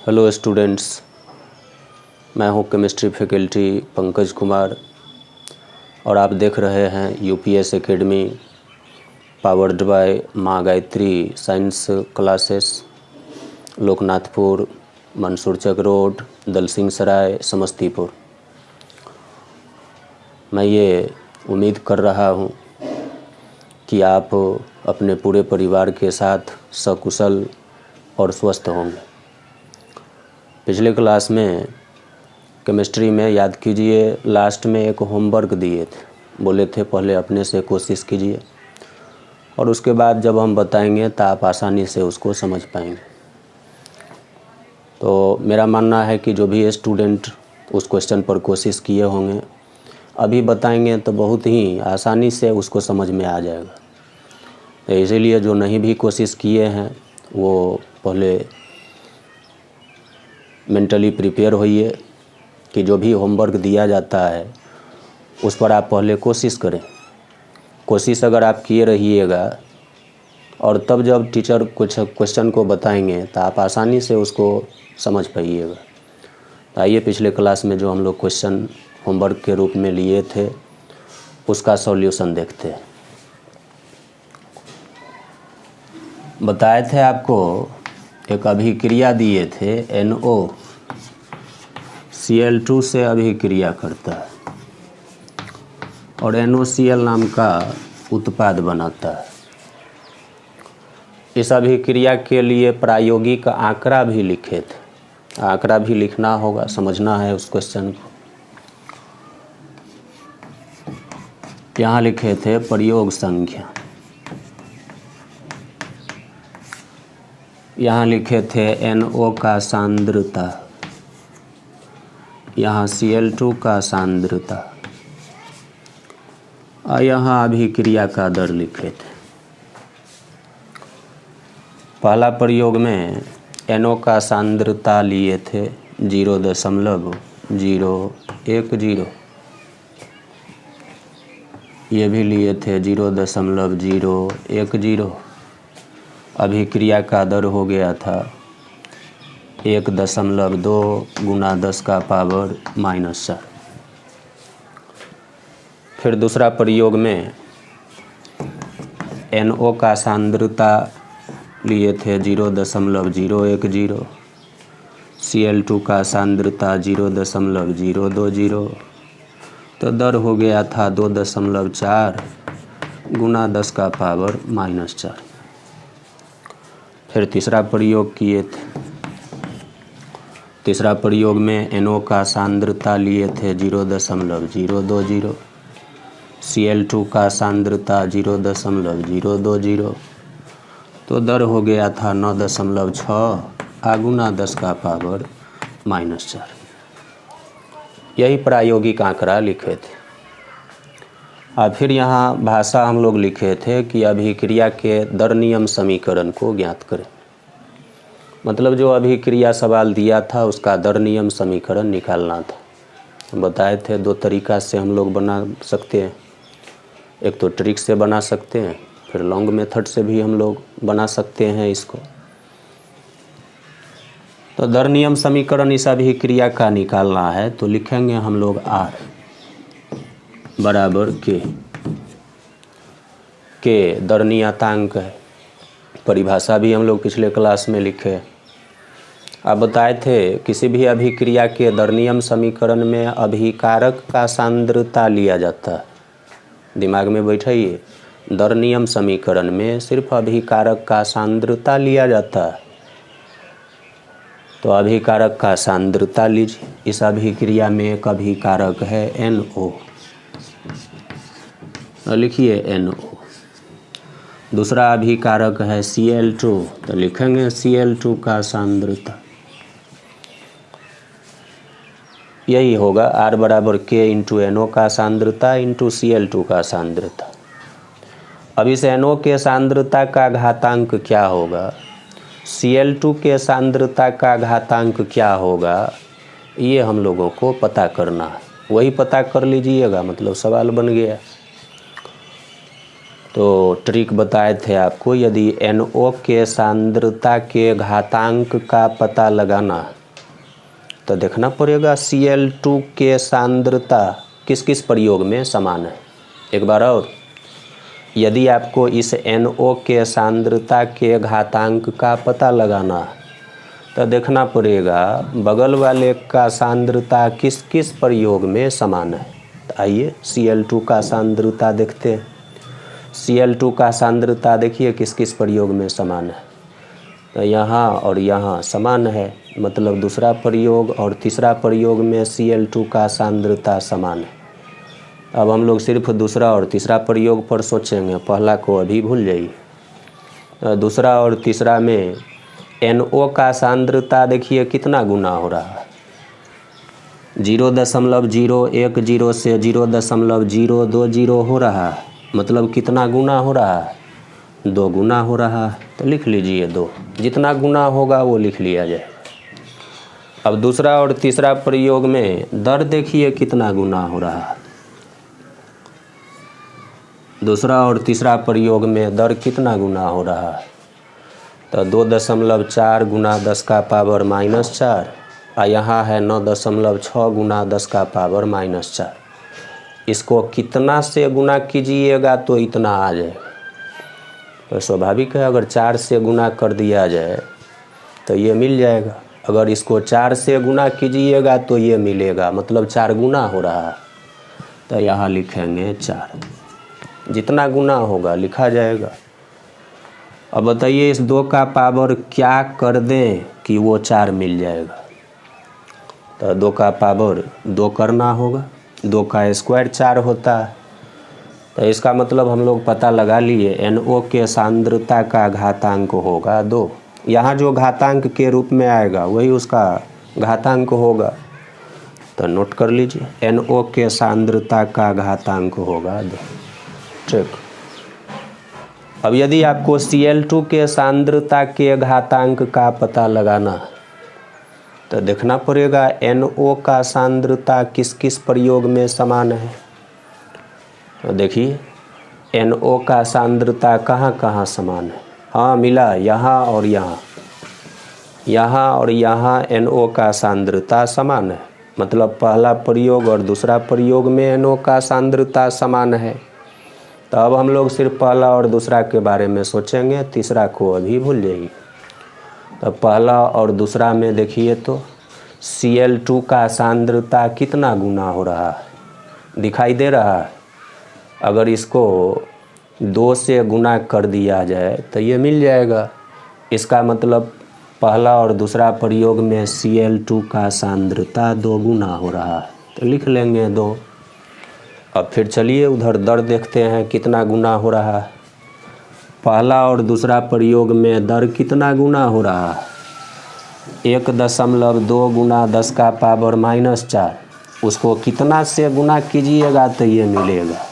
Hello students, मैं हूं chemistry faculty Pankaj Kumar और आप देख रहे हैं यूपीएस एकेडमी पावर्ड बाय माँ गायत्री साइंस क्लासेस, लोकनाथपुर, मंसूर चक रोड, दलसिंह सराय, समस्तीपुर। मैं ये उम्मीद कर रहा हूँ कि आप अपने पूरे परिवार के साथ सकुशल और स्वस्थ होंगे। पिछले क्लास में केमिस्ट्री में याद कीजिए, लास्ट में एक होमवर्क दिए थे, बोले थे पहले अपने से कोशिश कीजिए और उसके बाद जब हम बताएंगे तो आप आसानी से उसको समझ पाएंगे। तो मेरा मानना है कि जो भी स्टूडेंट उस क्वेश्चन पर कोशिश किए होंगे, अभी बताएंगे तो बहुत ही आसानी से उसको समझ में आ जाएगा। तो इसीलिए जो नहीं भी कोशिश किए हैं वो पहले मेंटली प्रिपेयर होइए कि जो भी होमवर्क दिया जाता है उस पर आप पहले कोशिश करें। कोशिश अगर आप किए रहिएगा और तब जब टीचर कुछ क्वेश्चन को बताएंगे तो आप आसानी से उसको समझ पाइएगा। तो आइए पिछले क्लास में जो हम लोग क्वेश्चन होमवर्क के रूप में लिए थे उसका सॉल्यूशन देखते हैं। बताए थे आपको एक अभिक्रिया दिए थे, NOCl2 से अभिक्रिया करता है और NOCl नाम का उत्पाद बनाता है। इस अभिक्रिया के लिए प्रायोगिक आंकड़ा भी लिखे थे, आंकड़ा भी लिखना होगा, समझना है उस क्वेश्चन को। यहाँ लिखे थे प्रयोग संख्या, यहाँ लिखे थे NO का सांद्रता, यहाँ Cl2 का सांद्रता और यहाँ अभिक्रिया का दर लिखे थे। पहला प्रयोग में NO का सांद्रता लिए थे 0.010, ये भी लिए थे 0.010। अभिक्रिया का दर हो गया था 1.2 गुना 10 का पावर -4। फिर दूसरा प्रयोग में NO का सांद्रता लिए थे 0.010, Cl2 का सांद्रता 0.020, तो दर हो गया था 2.4 गुना 10 का पावर -4। फिर तीसरा प्रयोग किए थे, तीसरा प्रयोग में NO का सांद्रता लिए थे 0.020, Cl2 का सांद्रता 0.020, तो दर हो गया था 9.6 गुना 10 का पावर -4। यही प्रायोगिक आंकड़ा लिखे थे। और फिर यहाँ भाषा हम लोग लिखे थे कि अभिक्रिया के दर नियम समीकरण को ज्ञात करें। मतलब जो अभिक्रिया सवाल दिया था उसका दर नियम समीकरण निकालना था। बताए थे दो तरीका से हम लोग बना सकते हैं, एक तो ट्रिक से बना सकते हैं, फिर लॉन्ग मेथड से भी हम लोग बना सकते हैं इसको। तो दर नियम समीकरण इस अभिक्रिया का निकालना है तो लिखेंगे हम लोग R बराबर K दर नियतांक है। परिभाषा भी हम लोग पिछले क्लास में लिखे। आप बताए थे किसी भी अभिक्रिया के दर नियम समीकरण में अभिकारक का सांद्रता लिया जाता है। दिमाग में बैठाइए, दर नियम समीकरण में सिर्फ अभिकारक का सांद्रता लिया जाता है। तो अभिकारक का सांद्रता लीजिए। इस अभिक्रिया में एक अभिकारक है NO, लिखिए NO। दूसरा अभिकारक है Cl2, तो लिखेंगे Cl2 का सांद्रता। यही होगा R बराबर K इंटू NO का सांद्रता इंटू Cl2 का सांद्रता। अब इस NO के सांद्रता का घातांक क्या होगा, Cl2 के सांद्रता का घातांक क्या होगा, ये हम लोगों को पता करना है। वही पता कर लीजिएगा, मतलब सवाल बन गया। तो ट्रिक बताए थे आपको, यदि NO के सांद्रता के घातांक का पता लगाना तो देखना पड़ेगा Cl2 के सांद्रता किस किस प्रयोग में समान है। एक बार और, यदि आपको इस NO के सांद्रता के घातांक का पता लगाना है तो देखना पड़ेगा बगल वाले का सांद्रता किस किस प्रयोग में समान है। तो आइए Cl2 का सांद्रता देखते हैं। Cl2 का सांद्रता देखिए किस किस प्रयोग में समान है। तो यहाँ और यहाँ समान है, मतलब दूसरा प्रयोग और तीसरा प्रयोग में Cl2 का सांद्रता समान है। अब हम लोग सिर्फ दूसरा और तीसरा प्रयोग पर सोचेंगे, पहला को अभी भूल जाइए। दूसरा और तीसरा में NO का सांद्रता देखिए कितना गुना हो रहा है, 0.010 से 0.020 हो रहा है, मतलब कितना गुना हो रहा है, 2 गुना हो रहा है। तो लिख लीजिए 2, जितना गुना होगा वो लिख लिया जाए। अब दूसरा और तीसरा प्रयोग में दर देखिए कितना गुना हो रहा है, दूसरा और तीसरा प्रयोग में दर कितना गुना हो रहा है, तो 2.4 गुना 10 का पावर -4 और यहाँ है 9.6 गुना 10 का पावर -4। इसको कितना से गुना कीजिएगा तो इतना आ जाएगा। तो स्वाभाविक है, अगर 4 से गुना कर दिया जाए तो ये मिल जाएगा, अगर इसको 4 से गुना कीजिएगा तो ये मिलेगा, मतलब 4 गुना हो रहा है। तो यहाँ लिखेंगे 4, जितना गुना होगा लिखा जाएगा। अब बताइए इस 2 का पावर क्या कर दें कि वो 4 मिल जाएगा। तो 2 का पावर 2 करना होगा, 2 का स्क्वायर 4 होता है। तो इसका मतलब हम लोग पता लगा लिए NO के सांद्रता का घातांक होगा 2। यहाँ जो घातांक के रूप में आएगा वही उसका घातांक होगा। तो नोट कर लीजिए NO के सांद्रता का घातांक होगा 2। ठीक, अब यदि आपको Cl2 के सांद्रता के घातांक का पता लगाना तो देखना पड़ेगा NO का सांद्रता किस किस प्रयोग में समान है। तो देखिए NO का सांद्रता कहाँ कहाँ समान है। हाँ मिला, यहाँ और यहाँ, यहाँ और यहाँ NO का सांद्रता समान है, मतलब पहला प्रयोग और दूसरा प्रयोग में NO का सांद्रता समान है। तो अब हम लोग सिर्फ पहला और दूसरा के बारे में सोचेंगे, तीसरा को अभी भूल जाइए। तो पहला और दूसरा में देखिए तो Cl2 का सांद्रता कितना गुना हो रहा है, दिखाई दे रहा है। अगर इसको 2 से गुना कर दिया जाए तो ये मिल जाएगा। इसका मतलब पहला और दूसरा प्रयोग में Cl2 का सांद्रता 2 गुना हो रहा है, तो लिख लेंगे 2। अब फिर चलिए उधर दर देखते हैं कितना गुना हो रहा है। पहला और दूसरा प्रयोग में दर कितना गुना हो रहा है, 1.2 गुना 10 का पावर -4। उसको कितना से गुना कीजिएगा तो ये मिलेगा।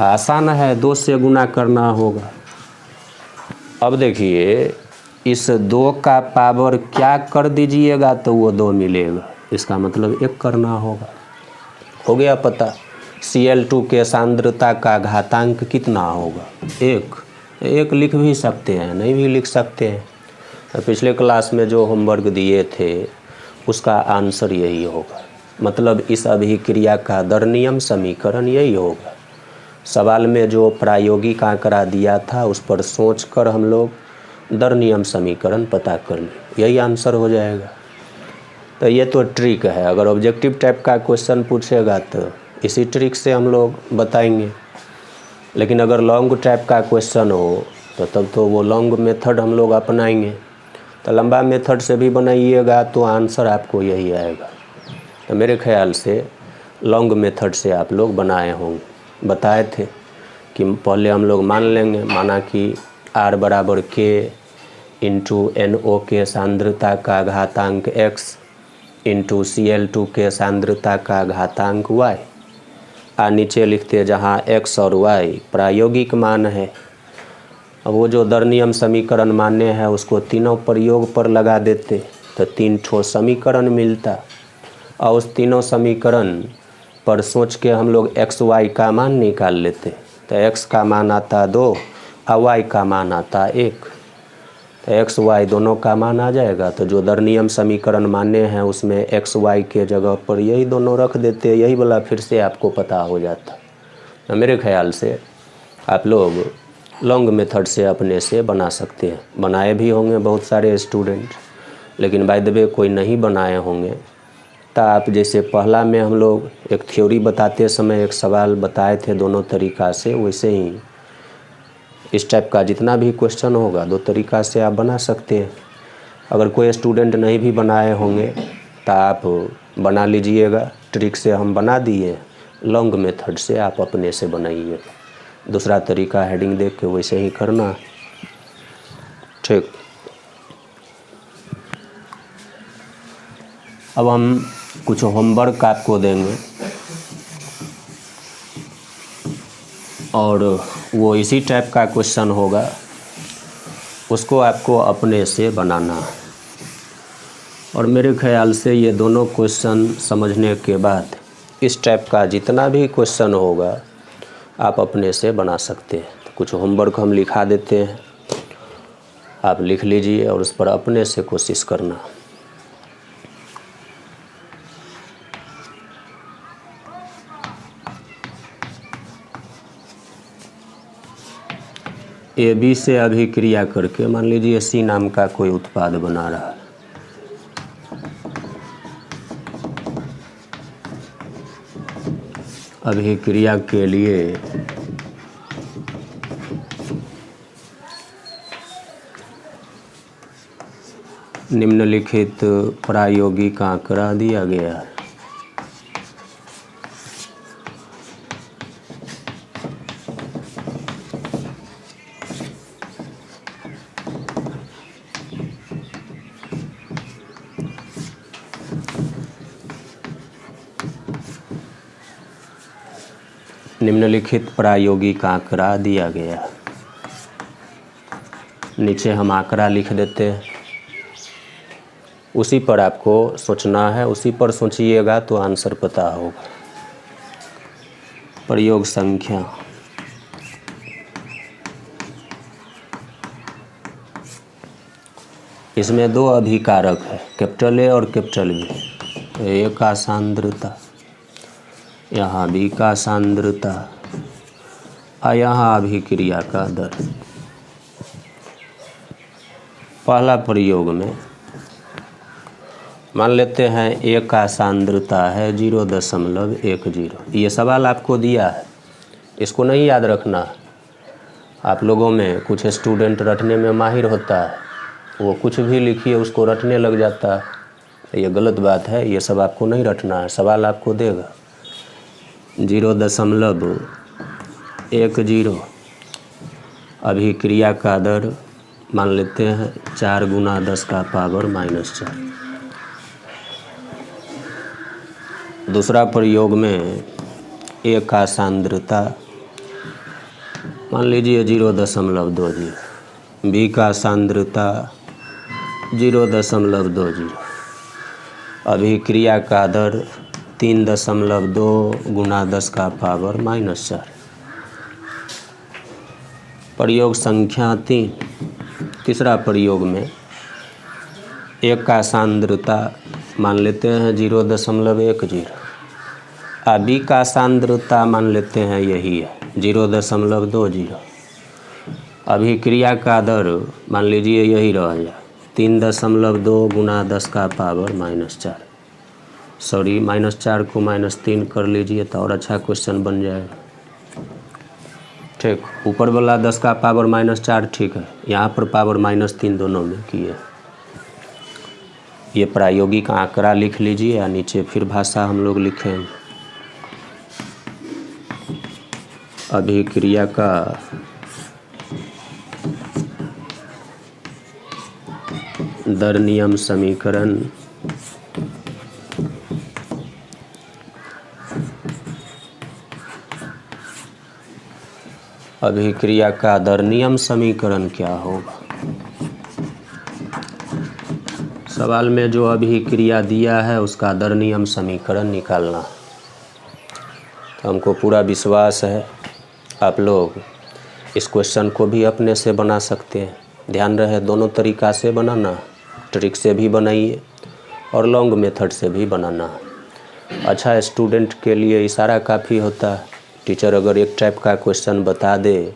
आसान है, 2 से गुना करना होगा। अब देखिए इस 2 का पावर क्या कर दीजिएगा तो वो 2 मिलेगा, इसका मतलब 1 करना होगा। हो गया पता Cl2 के सांद्रता का घातांक कितना होगा, 1 लिख भी सकते हैं, नहीं भी लिख सकते हैं। तो पिछले क्लास में जो होमवर्क दिए थे उसका आंसर यही होगा, मतलब इस अभिक्रिया का दर नियम समीकरण यही होगा। सवाल में जो प्रायोगिक आंकड़ा दिया था उस पर सोचकर हम लोग दर नियम समीकरण पता कर लें, यही आंसर हो जाएगा। तो ये तो ट्रिक है, अगर ऑब्जेक्टिव टाइप का क्वेश्चन पूछेगा तो इसी ट्रिक से हम लोग बताएंगे। लेकिन अगर लॉन्ग टाइप का क्वेश्चन हो तो तब तो वो लॉन्ग मेथड हम लोग अपनाएंगे। तो लंबा मेथड से भी बनाइएगा तो आंसर आपको यही आएगा। तो मेरे ख्याल से लॉन्ग मेथड से आप लोग बनाए होंगे। बताए थे कि पहले हम लोग मान लेंगे, माना कि R बराबर K इंटू NO के सांद्रता का घातांक x इंटू Cl2 के सांद्रता का घातांक y। नीचे लिखते जहाँ x और y प्रायोगिक मान है। अब वो जो दर नियम समीकरण मान्य है उसको तीनों प्रयोग पर लगा देते तो 3 ठो समीकरण मिलता, और उस तीनों समीकरण पर सोच के हम लोग x y का मान निकाल लेते। तो x का मान आता 2 और y का मान आता 1। तो एक्स वाई दोनों का मान आ जाएगा। तो जो दर नियम समीकरण मान्य हैं उसमें एक्स वाई के जगह पर यही दोनों रख देते, यही वाला फिर से आपको पता हो जाता। तो मेरे ख्याल से आप लोग लॉन्ग मेथड से अपने से बना सकते हैं। बनाए भी होंगे बहुत सारे स्टूडेंट, लेकिन बाय द वे कोई नहीं बनाए होंगे। तो आप जैसे पहला में हम लोग एक थ्योरी बताते समय एक सवाल बताए थे दोनों तरीक़ा से, वैसे ही इस टाइप का जितना भी क्वेश्चन होगा दो तरीक़ा से आप बना सकते हैं। अगर कोई स्टूडेंट नहीं भी बनाए होंगे तो आप बना लीजिएगा। ट्रिक से हम बना दिए, लॉन्ग मेथड से आप अपने से बनाइए। दूसरा तरीका हेडिंग देख के वैसे ही करना। ठीक, अब हम कुछ होमवर्क आपको देंगे और वो इसी टाइप का क्वेश्चन होगा, उसको आपको अपने से बनाना है। और मेरे ख्याल से ये दोनों क्वेश्चन समझने के बाद इस टाइप का जितना भी क्वेश्चन होगा आप अपने से बना सकते हैं। तो कुछ होमवर्क हम लिखा देते हैं, आप लिख लीजिए और उस पर अपने से कोशिश करना। ए बी से अभिक्रिया करके मान लीजिए सी नाम का कोई उत्पाद बना रहा है। अभिक्रिया के लिए निम्नलिखित प्रायोगिक आंकड़ा दिया गया है। निम्नलिखित प्रायोगिक आंकड़ा दिया गया। नीचे हम आंकड़ा लिख देते हैं, उसी पर आपको सोचना है, उसी पर सोचिएगा तो आंसर पता होगा। प्रयोग संख्या इसमें दो अभिकारक है, कैपिटल ए और कैपिटल बी। ए का सांद्रता, यहाँ बी का सांद्रता और यहाँ अभिक्रिया का दर। पहला प्रयोग में मान लेते हैं ए का सांद्रता है 0.10। ये सवाल आपको दिया है, इसको नहीं याद रखना। आप लोगों में कुछ स्टूडेंट रटने में माहिर होता है, वो कुछ भी लिखिए उसको रटने लग जाता है। ये गलत बात है, ये सब आपको नहीं रटना है। सवाल आपको देगा 0.10 अभिक्रिया का दर मान लेते हैं 4 गुना 10 का पावर -4। दूसरा प्रयोग में ए का सांद्रता मान लीजिए 0.20, बी का सांद्रता 0.20, अभिक्रिया का दर 3.2 गुना 10 का पावर -4। प्रयोग संख्या 3। तीसरा प्रयोग में एक का सांद्रता मान लेते हैं 0.10, बी का सांद्रता मान लेते हैं यही है 0.20। अभिक्रिया का दर मान लीजिए यही रह जाए 3.2 गुना 10 का पावर -4। सॉरी, -4 को -3 कर लीजिए तो और अच्छा क्वेश्चन बन जाएगा। ठीक, ऊपर वाला 10 का पावर -4 ठीक है, यहाँ पर पावर -3 दोनों में किए। ये प्रायोगिक आंकड़ा लिख लीजिए या नीचे फिर भाषा हम लोग लिखेंगे। अभिक्रिया का दर नियम समीकरण अभिक्रिया का दर नियम समीकरण क्या होगा। सवाल में जो अभिक्रिया दिया है उसका दर नियम समीकरण निकालना। तो हमको पूरा विश्वास है आप लोग इस क्वेश्चन को भी अपने से बना सकते हैं। ध्यान रहे दोनों तरीक़ा से बनाना, ट्रिक से भी बनाइए और लॉन्ग मेथड से भी बनाना। अच्छा स्टूडेंट के लिए इशारा काफ़ी होता है। टीचर अगर एक टाइप का क्वेश्चन बता दे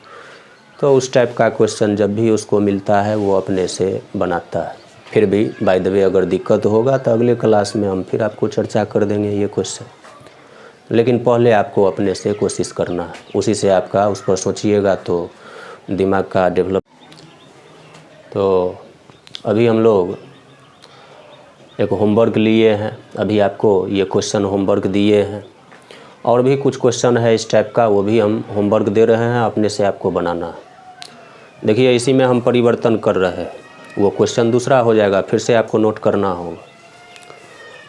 तो उस टाइप का क्वेश्चन जब भी उसको मिलता है वो अपने से बनाता है। फिर भी बाय द वे अगर दिक्कत होगा तो अगले क्लास में हम फिर आपको चर्चा कर देंगे ये क्वेश्चन, लेकिन पहले आपको अपने से कोशिश करना है, उसी से आपका उस पर सोचिएगा तो दिमाग का डेवलप। तो अभी हम लोग एक होमवर्क लिए हैं, अभी आपको ये क्वेश्चन होमवर्क दिए हैं और भी कुछ क्वेश्चन है इस टाइप का, वो भी हम होमवर्क दे रहे हैं, अपने से आपको बनाना है। देखिए इसी में हम परिवर्तन कर रहे हैं, वो क्वेश्चन दूसरा हो जाएगा, फिर से आपको नोट करना होगा।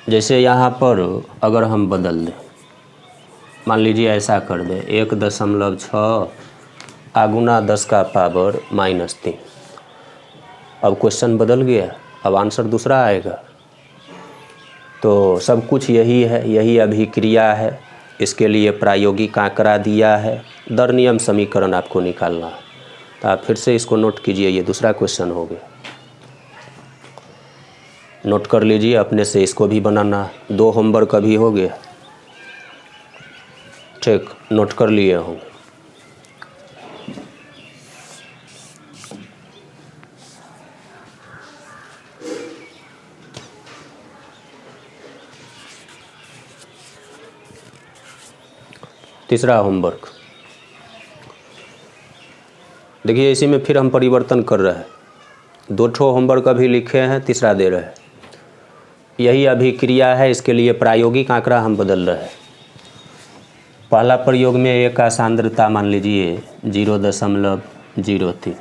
जैसे यहाँ पर अगर हम बदल दें, मान लीजिए ऐसा कर दें 1.6 आगुना 10 का पावर -3। अब क्वेश्चन बदल गया, अब आंसर दूसरा आएगा। तो सब कुछ यही है, यही अभिक्रिया है, इसके लिए प्रायोगिक आंकड़ा दिया है, दर नियम समीकरण आपको निकालना है। तो आप फिर से इसको नोट कीजिए, ये दूसरा क्वेश्चन हो गया, नोट कर लीजिए, अपने से इसको भी बनाना है। 2 होमवर्क अभी हो गया, ठीक, नोट कर लिए होंगे। तीसरा होमवर्क देखिए, इसी में फिर हम परिवर्तन कर रहे हैं। 2 ठो होमवर्क अभी लिखे हैं, तीसरा दे रहे हैं। यही अभिक्रिया है, इसके लिए प्रायोगिक आंकड़ा हम बदल रहे हैं। पहला प्रयोग में A का सांद्रता मान लीजिए 0.03।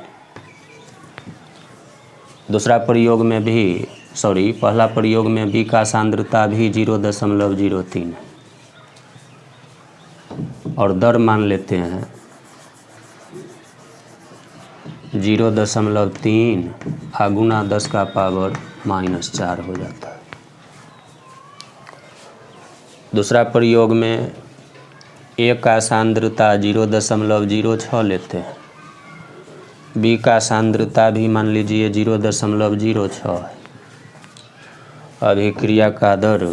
दूसरा प्रयोग में भी पहला प्रयोग में B का सांद्रता भी 0.03 है और दर मान लेते हैं 0.3 आगुना 10 का पावर -4 हो जाता है। दूसरा प्रयोग में A का सांद्रता 0.06 लेते हैं, B का सांद्रता भी मान लीजिए 0.06 है। अभिक्रिया का दर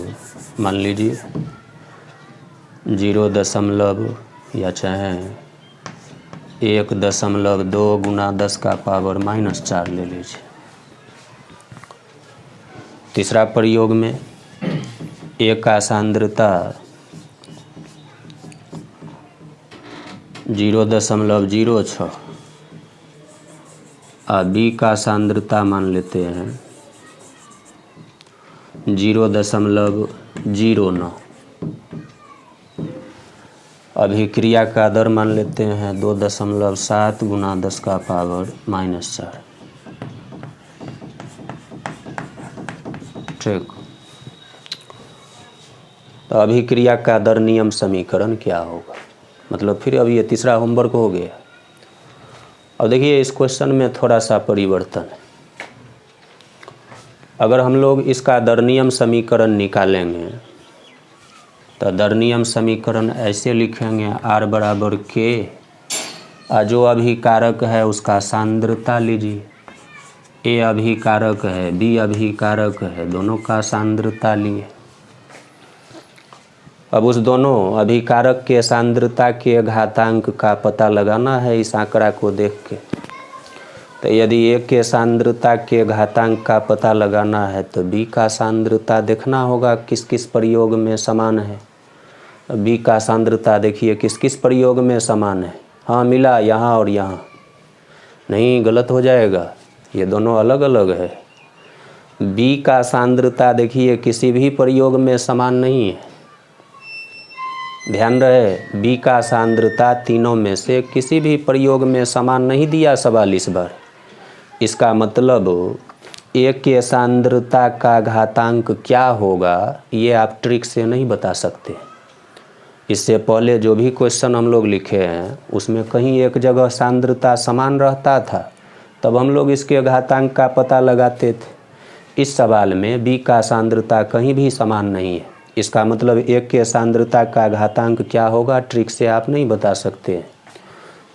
मान लीजिए 0 या चाहे 1.2 गुना 10 का पावर -4 ले लीजिए। तीसरा प्रयोग में A का सांद्रता 0.06 और B का सांद्रता मान लेते हैं 0.09। अभिक्रिया का दर मान लेते हैं 2.7 गुना 10 का पावर -4, ठीक। तो अभिक्रिया का दर नियम समीकरण क्या होगा, मतलब फिर अब ये तीसरा होमवर्क हो गया। अब देखिए इस क्वेश्चन में थोड़ा सा परिवर्तन है। अगर हम लोग इसका दर नियम समीकरण निकालेंगे तो दर नियम समीकरण ऐसे लिखेंगे, R बराबर K, जो अभिकारक है उसका सांद्रता लीजिए, A अभिकारक है, B अभिकारक है, दोनों का सांद्रता लिए। अब उस दोनों अभिकारक के सांद्रता के घातांक का पता लगाना है इस आंकड़ा को देख के। तो यदि A के सांद्रता के घातांक का पता लगाना है तो B का सांद्रता देखना होगा किस किस प्रयोग में समान है। B का सांद्रता देखिए किस किस प्रयोग में समान है। हाँ मिला, यहाँ और यहाँ नहीं, गलत हो जाएगा, ये दोनों अलग अलग है। B का सांद्रता देखिए किसी भी प्रयोग में समान नहीं है, ध्यान रहे। B का सांद्रता तीनों में से किसी भी प्रयोग में समान नहीं दिया सवाल इस बार। इसका मतलब A के सांद्रता का घातांक क्या होगा ये आप ट्रिक से नहीं बता सकते। इससे पहले जो भी क्वेश्चन हम लोग लिखे हैं उसमें कहीं एक जगह सांद्रता समान रहता था, तब हम लोग इसके घातांक का पता लगाते थे। इस सवाल में B का सांद्रता कहीं भी समान नहीं है, इसका मतलब A के सांद्रता का घातांक क्या होगा ट्रिक से आप नहीं बता सकते।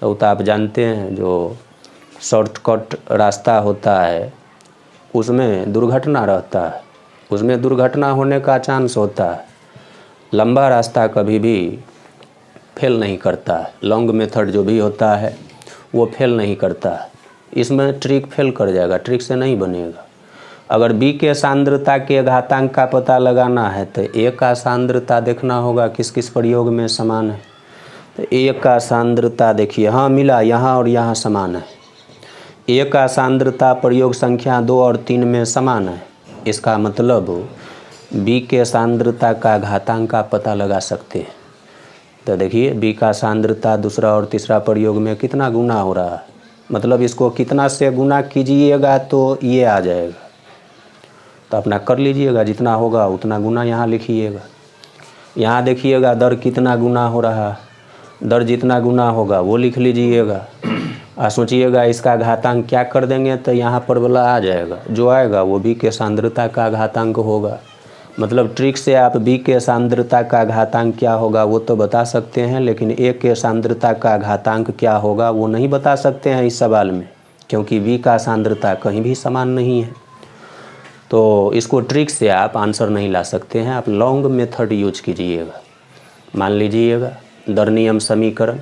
तो आप जानते हैं जो शॉर्टकट रास्ता होता है उसमें दुर्घटना रहता है, उसमें दुर्घटना होने का चांस होता है। लंबा रास्ता कभी भी फेल नहीं करता है, लॉन्ग मेथड जो भी होता है वो फेल नहीं करता है। इसमें ट्रिक फेल कर जाएगा, ट्रिक से नहीं बनेगा। अगर बी के सांद्रता के घातांक का पता लगाना है तो ए का सांद्रता देखना होगा किस किस प्रयोग में समान है। तो ए का सांद्रता देखिए, हाँ मिला, यहाँ और यहाँ समान है। ए का सांद्रता प्रयोग संख्या 2 और 3 में समान है। इसका मतलब बी के सांद्रता का घातांक का पता लगा सकते हैं। तो देखिए बी का सांद्रता दूसरा और तीसरा प्रयोग में कितना गुना हो रहा है, मतलब इसको कितना से गुना कीजिएगा तो ये आ जाएगा। तो अपना कर लीजिएगा, जितना होगा उतना गुना यहाँ लिखिएगा। यहाँ देखिएगा दर कितना गुना हो रहा है, दर जितना गुना होगा वो लिख लीजिएगा। और सोचिएगा इसका घातांक क्या कर देंगे तो यहाँ पर वाला आ जाएगा, जो आएगा वो बी के सांद्रता का घातांक होगा। मतलब ट्रिक से आप बी के सांद्रता का घातांक क्या होगा वो तो बता सकते हैं, लेकिन ए के सांद्रता का घातांक क्या होगा वो नहीं बता सकते हैं इस सवाल में, क्योंकि बी का सांद्रता कहीं भी समान नहीं है। तो इसको ट्रिक से आप आंसर नहीं ला सकते हैं, आप लॉन्ग मेथड यूज कीजिएगा। मान लीजिएगा दर नियम समीकरण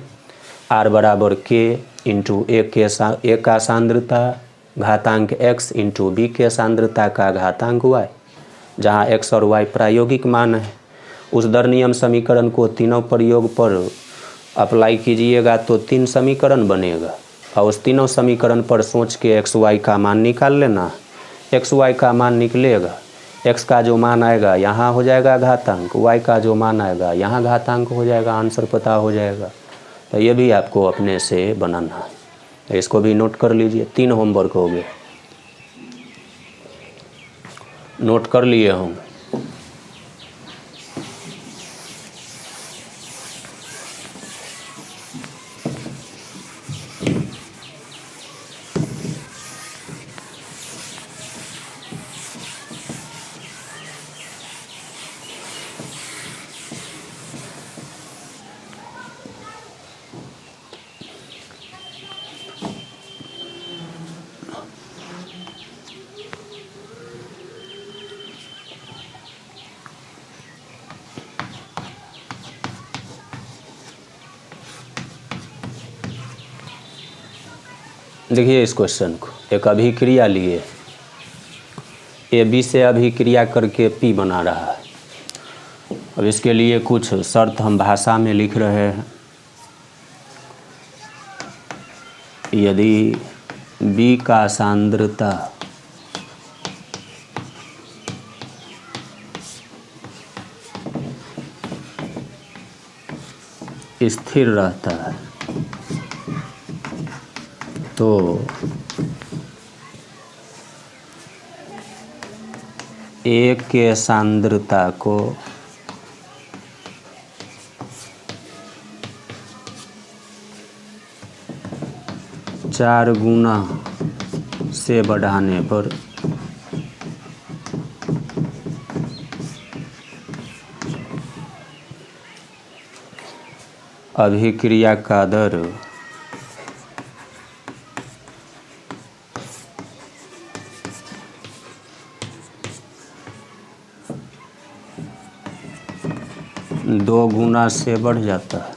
R बराबर K इंटू ए का सांद्रता घातांक x इंटू बी के सांद्रता का घातांक y, जहाँ x और y प्रायोगिक मान है। उस दर नियम समीकरण को तीनों प्रयोग पर अप्लाई कीजिएगा तो 3 समीकरण बनेगा, और उस तीनों समीकरण पर सोच के x y का मान निकाल लेना। एक्स वाई का मान निकलेगा, एक्स का जो मान आएगा यहाँ हो जाएगा घातांक, वाई का जो मान आएगा यहाँ घातांक हो जाएगा, आंसर पता हो जाएगा। तो ये भी आपको अपने से बनाना है, इसको भी नोट कर लीजिए। 3 होमवर्क हो गए, नोट कर लिए हम। देखिए इस क्वेश्चन को, एक अभिक्रिया लिए ए बी से अभिक्रिया करके पी बना रहा है। अब इसके लिए कुछ शर्त हम भाषा में लिख रहे हैं। यदि बी का सांद्रता स्थिर रहता है तो ए के सांद्रता को चार गुना से बढ़ाने पर अभिक्रिया का दर दो गुना से बढ़ जाता है।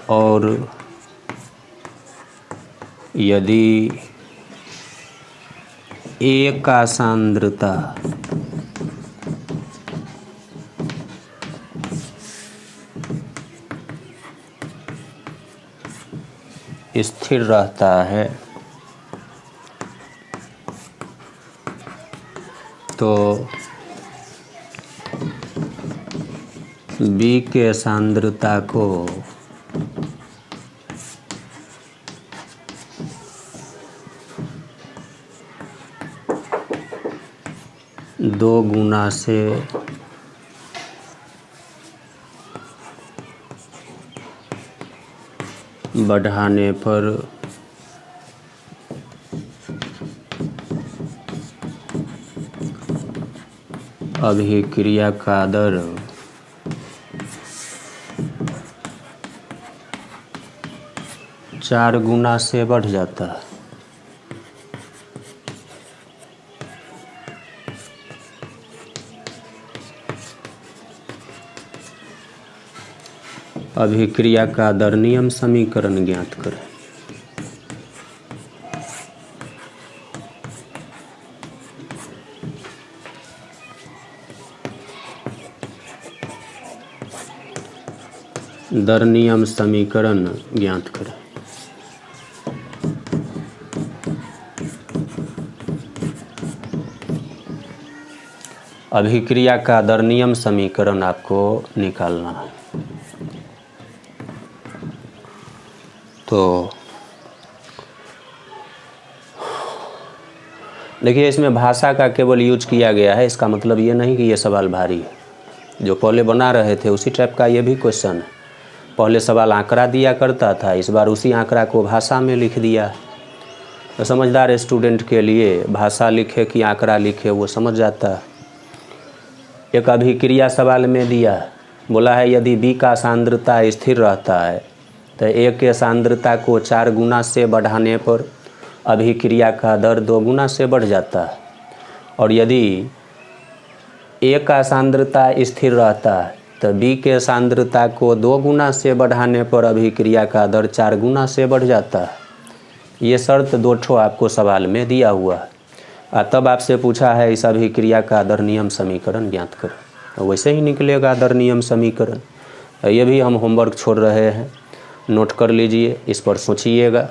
और यदि ए का सांद्रता स्थिर रहता है तो बी के सांद्रता को दो गुना से बढ़ाने पर अभिक्रिया का दर चार गुना से बढ़ जाता है। अभिक्रिया का दर नियम समीकरण ज्ञात करें। दर नियम समीकरण ज्ञात करें। अभिक्रिया का दर नियम समीकरण आपको निकालना है। तो देखिए, इसमें भाषा का केवल यूज किया गया है, इसका मतलब ये नहीं कि ये सवाल भारी है। जो पहले बना रहे थे उसी टाइप का ये भी क्वेश्चन है। पहले सवाल आंकड़ा दिया करता था, इस बार उसी आंकड़ा को भाषा में लिख दिया। तो समझदार स्टूडेंट के लिए भाषा लिखे कि आंकड़ा लिखे वो समझ जाता है। एक अभिक्रिया सवाल में दिया, बोला है यदि B का सांद्रता स्थिर रहता है तो A के सांद्रता को 4 गुना से बढ़ाने पर अभिक्रिया का दर 2 गुना से बढ़ जाता है। और यदि A का सांद्रता स्थिर रहता है तो B के सांद्रता को 2 गुना से बढ़ाने पर अभिक्रिया का दर 4 गुना से बढ़ जाता है। ये शर्त 2 ठो आपको सवाल में दिया हुआ है। तब आपसे पूछा है इस अभिक्रिया का दर नियम समीकरण ज्ञात करें, तो वैसे ही निकलेगा दर नियम समीकरण। ये भी हम होमवर्क छोड़ रहे हैं, नोट कर लीजिए, इस पर सोचिएगा।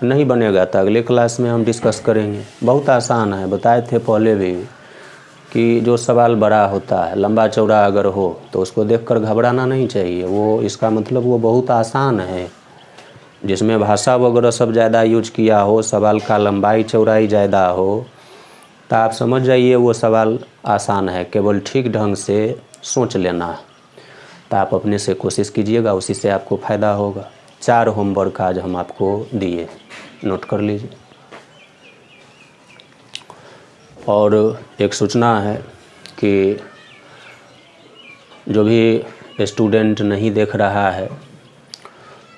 नहीं बनेगा तो अगले क्लास में हम डिस्कस करेंगे। बहुत आसान है, बताए थे पहले भी कि जो सवाल बड़ा होता है, लंबा चौड़ा अगर हो तो उसको देखकर घबराना नहीं चाहिए। वो इसका मतलब वो बहुत आसान है। जिसमें भाषा वगैरह सब ज़्यादा यूज किया हो, सवाल का लंबाई चौड़ाई ज़्यादा हो, तो आप समझ जाइए वो सवाल आसान है। केवल ठीक ढंग से सोच लेना, तो आप अपने से कोशिश कीजिएगा, उसी से आपको फ़ायदा होगा। 4 होमवर्क आज हम आपको दिए, नोट कर लीजिए। और एक सूचना है कि जो भी स्टूडेंट नहीं देख रहा है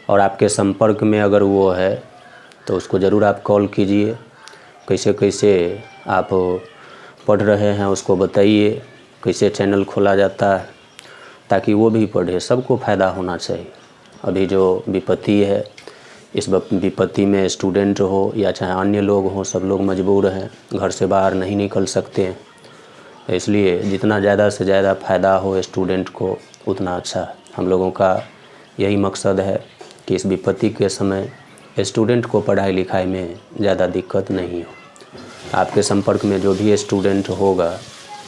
और आपके संपर्क में अगर वो है तो उसको ज़रूर आप कॉल कीजिए। कैसे कैसे आप पढ़ रहे हैं उसको बताइए, कैसे चैनल खोला जाता है, ताकि वो भी पढ़े। सबको फ़ायदा होना चाहिए। अभी जो विपत्ति है, इस विपत्ति में स्टूडेंट हो या चाहे अन्य लोग हों, सब लोग मजबूर हैं, घर से बाहर नहीं निकल सकते हैं। इसलिए जितना ज़्यादा से ज़्यादा फ़ायदा हो स्टूडेंट को उतना अच्छा। हम लोगों का यही मकसद है कि इस विपत्ति के समय स्टूडेंट को पढ़ाई लिखाई में ज़्यादा दिक्कत नहीं हो। आपके संपर्क में जो भी स्टूडेंट होगा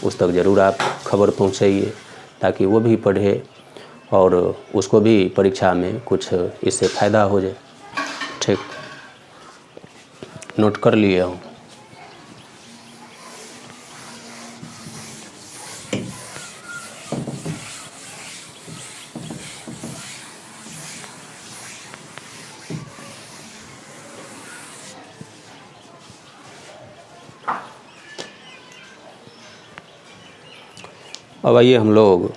उस तक ज़रूर आप खबर पहुँचाइए, ताकि वो भी पढ़े और उसको भी परीक्षा में कुछ इससे फ़ायदा हो जाए। ठीक, नोट कर लिए हूँ। अब आइए हम लोग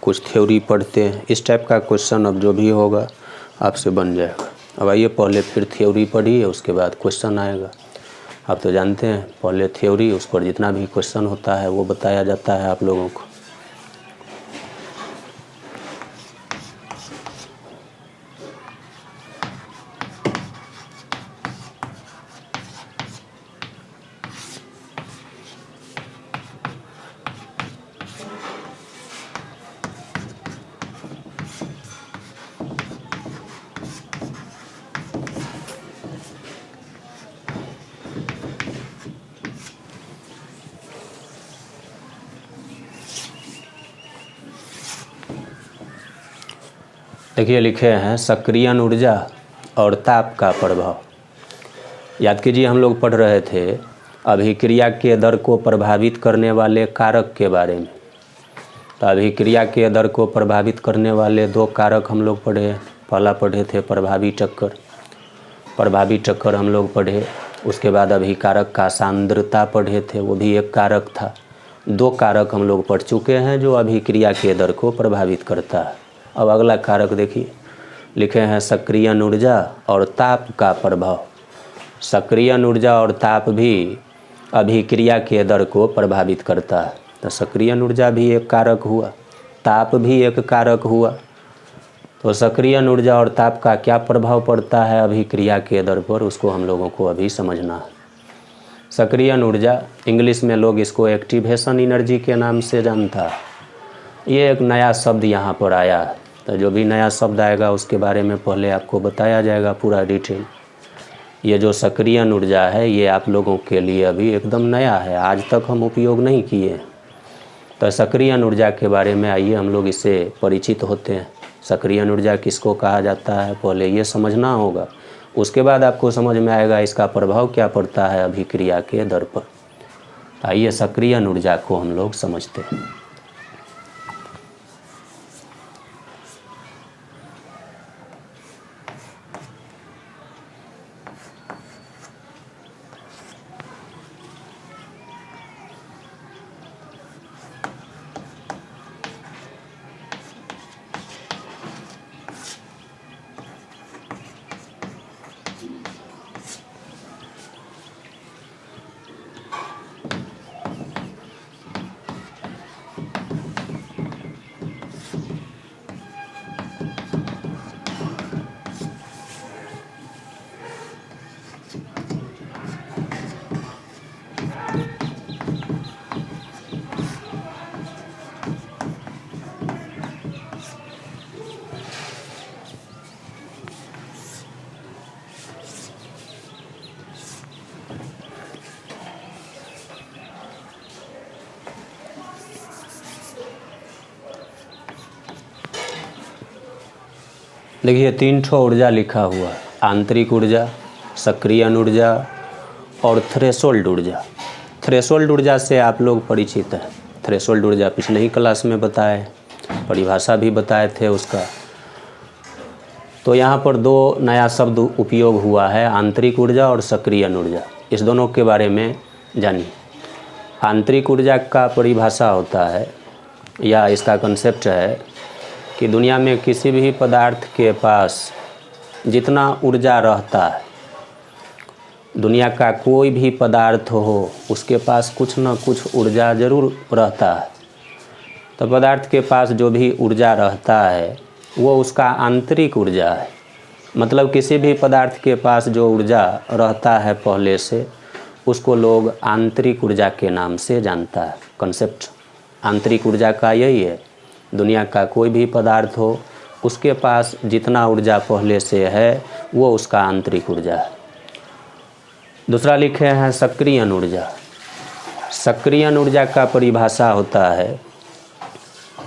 कुछ थ्योरी पढ़ते हैं। इस टाइप का क्वेश्चन अब जो भी होगा आपसे बन जाएगा। अब आइए पहले फिर थ्योरी पढ़िए, उसके बाद क्वेश्चन आएगा। आप तो जानते हैं पहले थ्योरी, उस पर जितना भी क्वेश्चन होता है वो बताया जाता है आप लोगों को। देखिए लिखे हैं सक्रियण ऊर्जा और ताप का प्रभाव। याद कीजिए हम लोग पढ़ रहे थे अभिक्रिया के दर को प्रभावित करने वाले कारक के बारे में। तो अभिक्रिया के दर को प्रभावित करने वाले 2 कारक हम लोग पढ़े। पहला पढ़े थे प्रभावी टक्कर। प्रभावी टक्कर हम लोग पढ़े। उसके बाद अभिकारक का सांद्रता पढ़े थे, वो भी एक कारक था। दो कारक हम लोग पढ़ चुके हैं जो अभिक्रिया के दर को प्रभावित करता है। अब अगला कारक देखिए, लिखे हैं सक्रियण ऊर्जा और ताप का प्रभाव। सक्रियण ऊर्जा और ताप भी अभिक्रिया के दर को प्रभावित करता है। तो सक्रियण ऊर्जा भी एक कारक हुआ, ताप भी एक कारक हुआ। तो सक्रियण ऊर्जा और ताप का क्या प्रभाव पड़ता है अभिक्रिया के दर पर, उसको हम लोगों को अभी समझना है। सक्रियण ऊर्जा, इंग्लिश में लोग इसको एक्टिवेशन एनर्जी के नाम से जानता है। ये एक नया शब्द यहाँ पर आया है, तो जो भी नया शब्द आएगा उसके बारे में पहले आपको बताया जाएगा पूरा डिटेल। ये जो सक्रियण ऊर्जा है ये आप लोगों के लिए अभी एकदम नया है, आज तक हम उपयोग नहीं किए। तो सक्रियण ऊर्जा के बारे में आइए हम लोग इससे परिचित होते हैं। सक्रियण ऊर्जा किसको कहा जाता है पहले ये समझना होगा, उसके बाद आपको समझ में आएगा इसका प्रभाव क्या पड़ता है अभिक्रिया के दर पर। आइए सक्रियण ऊर्जा को हम लोग समझते हैं। देखिए 3 ठो ऊर्जा लिखा हुआ है, आंतरिक ऊर्जा, सक्रियण ऊर्जा और थ्रेशोल्ड ऊर्जा। थ्रेशोल्ड ऊर्जा से आप लोग परिचित हैं। थ्रेशोल्ड ऊर्जा पिछले ही क्लास में बताए, परिभाषा भी बताए थे उसका। तो यहाँ पर दो नया शब्द उपयोग हुआ है, आंतरिक ऊर्जा और सक्रियण ऊर्जा। इस दोनों के बारे में जानिए। आंतरिक ऊर्जा का परिभाषा होता है या इसका कंसेप्ट है कि दुनिया में किसी भी पदार्थ के पास जितना ऊर्जा रहता है, दुनिया का कोई भी पदार्थ हो उसके पास कुछ न कुछ ऊर्जा ज़रूर रहता है। तो पदार्थ के पास जो भी ऊर्जा रहता है वो उसका आंतरिक ऊर्जा है। मतलब किसी भी पदार्थ के पास जो ऊर्जा रहता है पहले से, उसको लोग आंतरिक ऊर्जा के नाम से जानता है। कंसेप्ट आंतरिक ऊर्जा का यही है, दुनिया का कोई भी पदार्थ हो उसके पास जितना ऊर्जा पहले से है वो उसका आंतरिक ऊर्जा है। दूसरा लिखे हैं सक्रियण ऊर्जा। सक्रियण ऊर्जा का परिभाषा होता है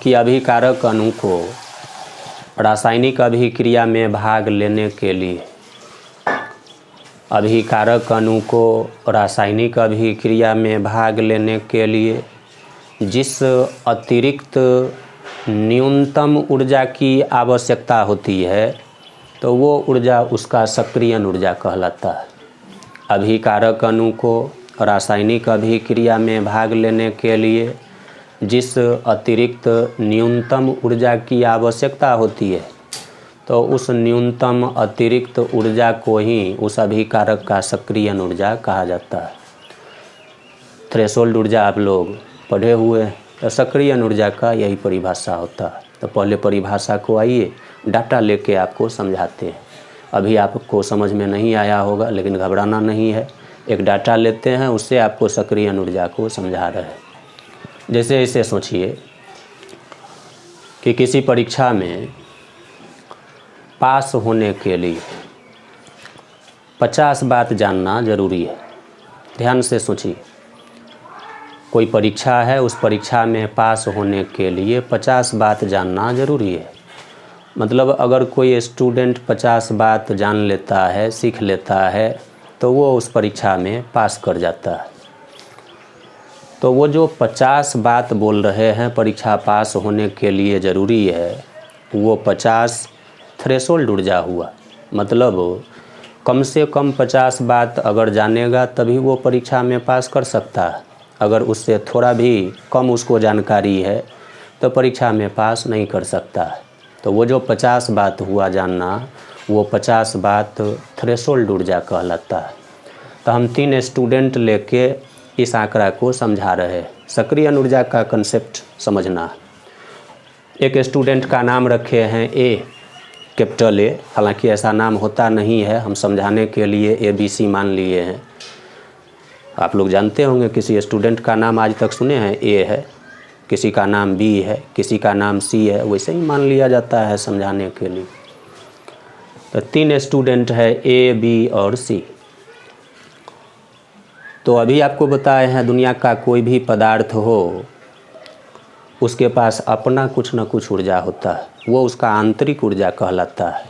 कि अभिकारक अणु को रासायनिक अभिक्रिया में भाग लेने के लिए, अभिकारक अणु को रासायनिक अभिक्रिया में भाग लेने के लिए जिस अतिरिक्त न्यूनतम ऊर्जा की आवश्यकता होती है तो वो ऊर्जा उसका सक्रियण ऊर्जा कहलाता है। अभिकारक अणु को रासायनिक अभिक्रिया में भाग लेने के लिए जिस अतिरिक्त न्यूनतम ऊर्जा की आवश्यकता होती है तो उस न्यूनतम अतिरिक्त ऊर्जा को ही उस अभिकारक का सक्रियण ऊर्जा कहा जाता है। थ्रेशोल्ड ऊर्जा आप लोग पढ़े हुए हैं, तो सक्रियण ऊर्जा का यही परिभाषा होता है। तो पहले परिभाषा को आइए डाटा लेके आपको समझाते हैं। अभी आपको समझ में नहीं आया होगा लेकिन घबराना नहीं है, एक डाटा लेते हैं उससे आपको सक्रियण ऊर्जा को समझा रहे हैं। जैसे इसे सोचिए कि किसी परीक्षा में पास होने के लिए 50 बात जानना ज़रूरी है। ध्यान से सोचिए, कोई परीक्षा है, उस परीक्षा में पास होने के लिए 50 बात जानना ज़रूरी है। मतलब अगर कोई स्टूडेंट 50 बात जान लेता है, सीख लेता है, तो वो उस परीक्षा में पास कर जाता है। तो वो जो 50 बात बोल रहे हैं परीक्षा पास होने के लिए ज़रूरी है, वो 50 थ्रेशोल्ड ऊर्जा हुआ। मतलब कम से कम 50 बात अगर जानेगा तभी वो परीक्षा में पास कर सकता है। अगर उससे थोड़ा भी कम उसको जानकारी है तो परीक्षा में पास नहीं कर सकता है। तो वो जो 50 वाट हुआ जानना, वो 50 वाट थ्रेशोल्ड ऊर्जा कहलाता है। तो हम 3 स्टूडेंट लेके इस आंकड़ा को समझा रहे हैं। सक्रिय ऊर्जा का कंसेप्ट समझना। एक स्टूडेंट का नाम रखे हैं ए, कैपिटल ए, हालांकि ऐसा नाम होता नहीं है, हम समझाने के लिए ABC मान लिए हैं। आप लोग जानते होंगे किसी स्टूडेंट का नाम आज तक सुने हैं, ए है, किसी का नाम बी है, किसी का नाम सी है, वैसे ही मान लिया जाता है समझाने के लिए। तो 3 स्टूडेंट है ए, बी और सी। तो अभी आपको बताए हैं दुनिया का कोई भी पदार्थ हो उसके पास अपना कुछ न कुछ ऊर्जा होता है, वो उसका आंतरिक ऊर्जा कहलाता है।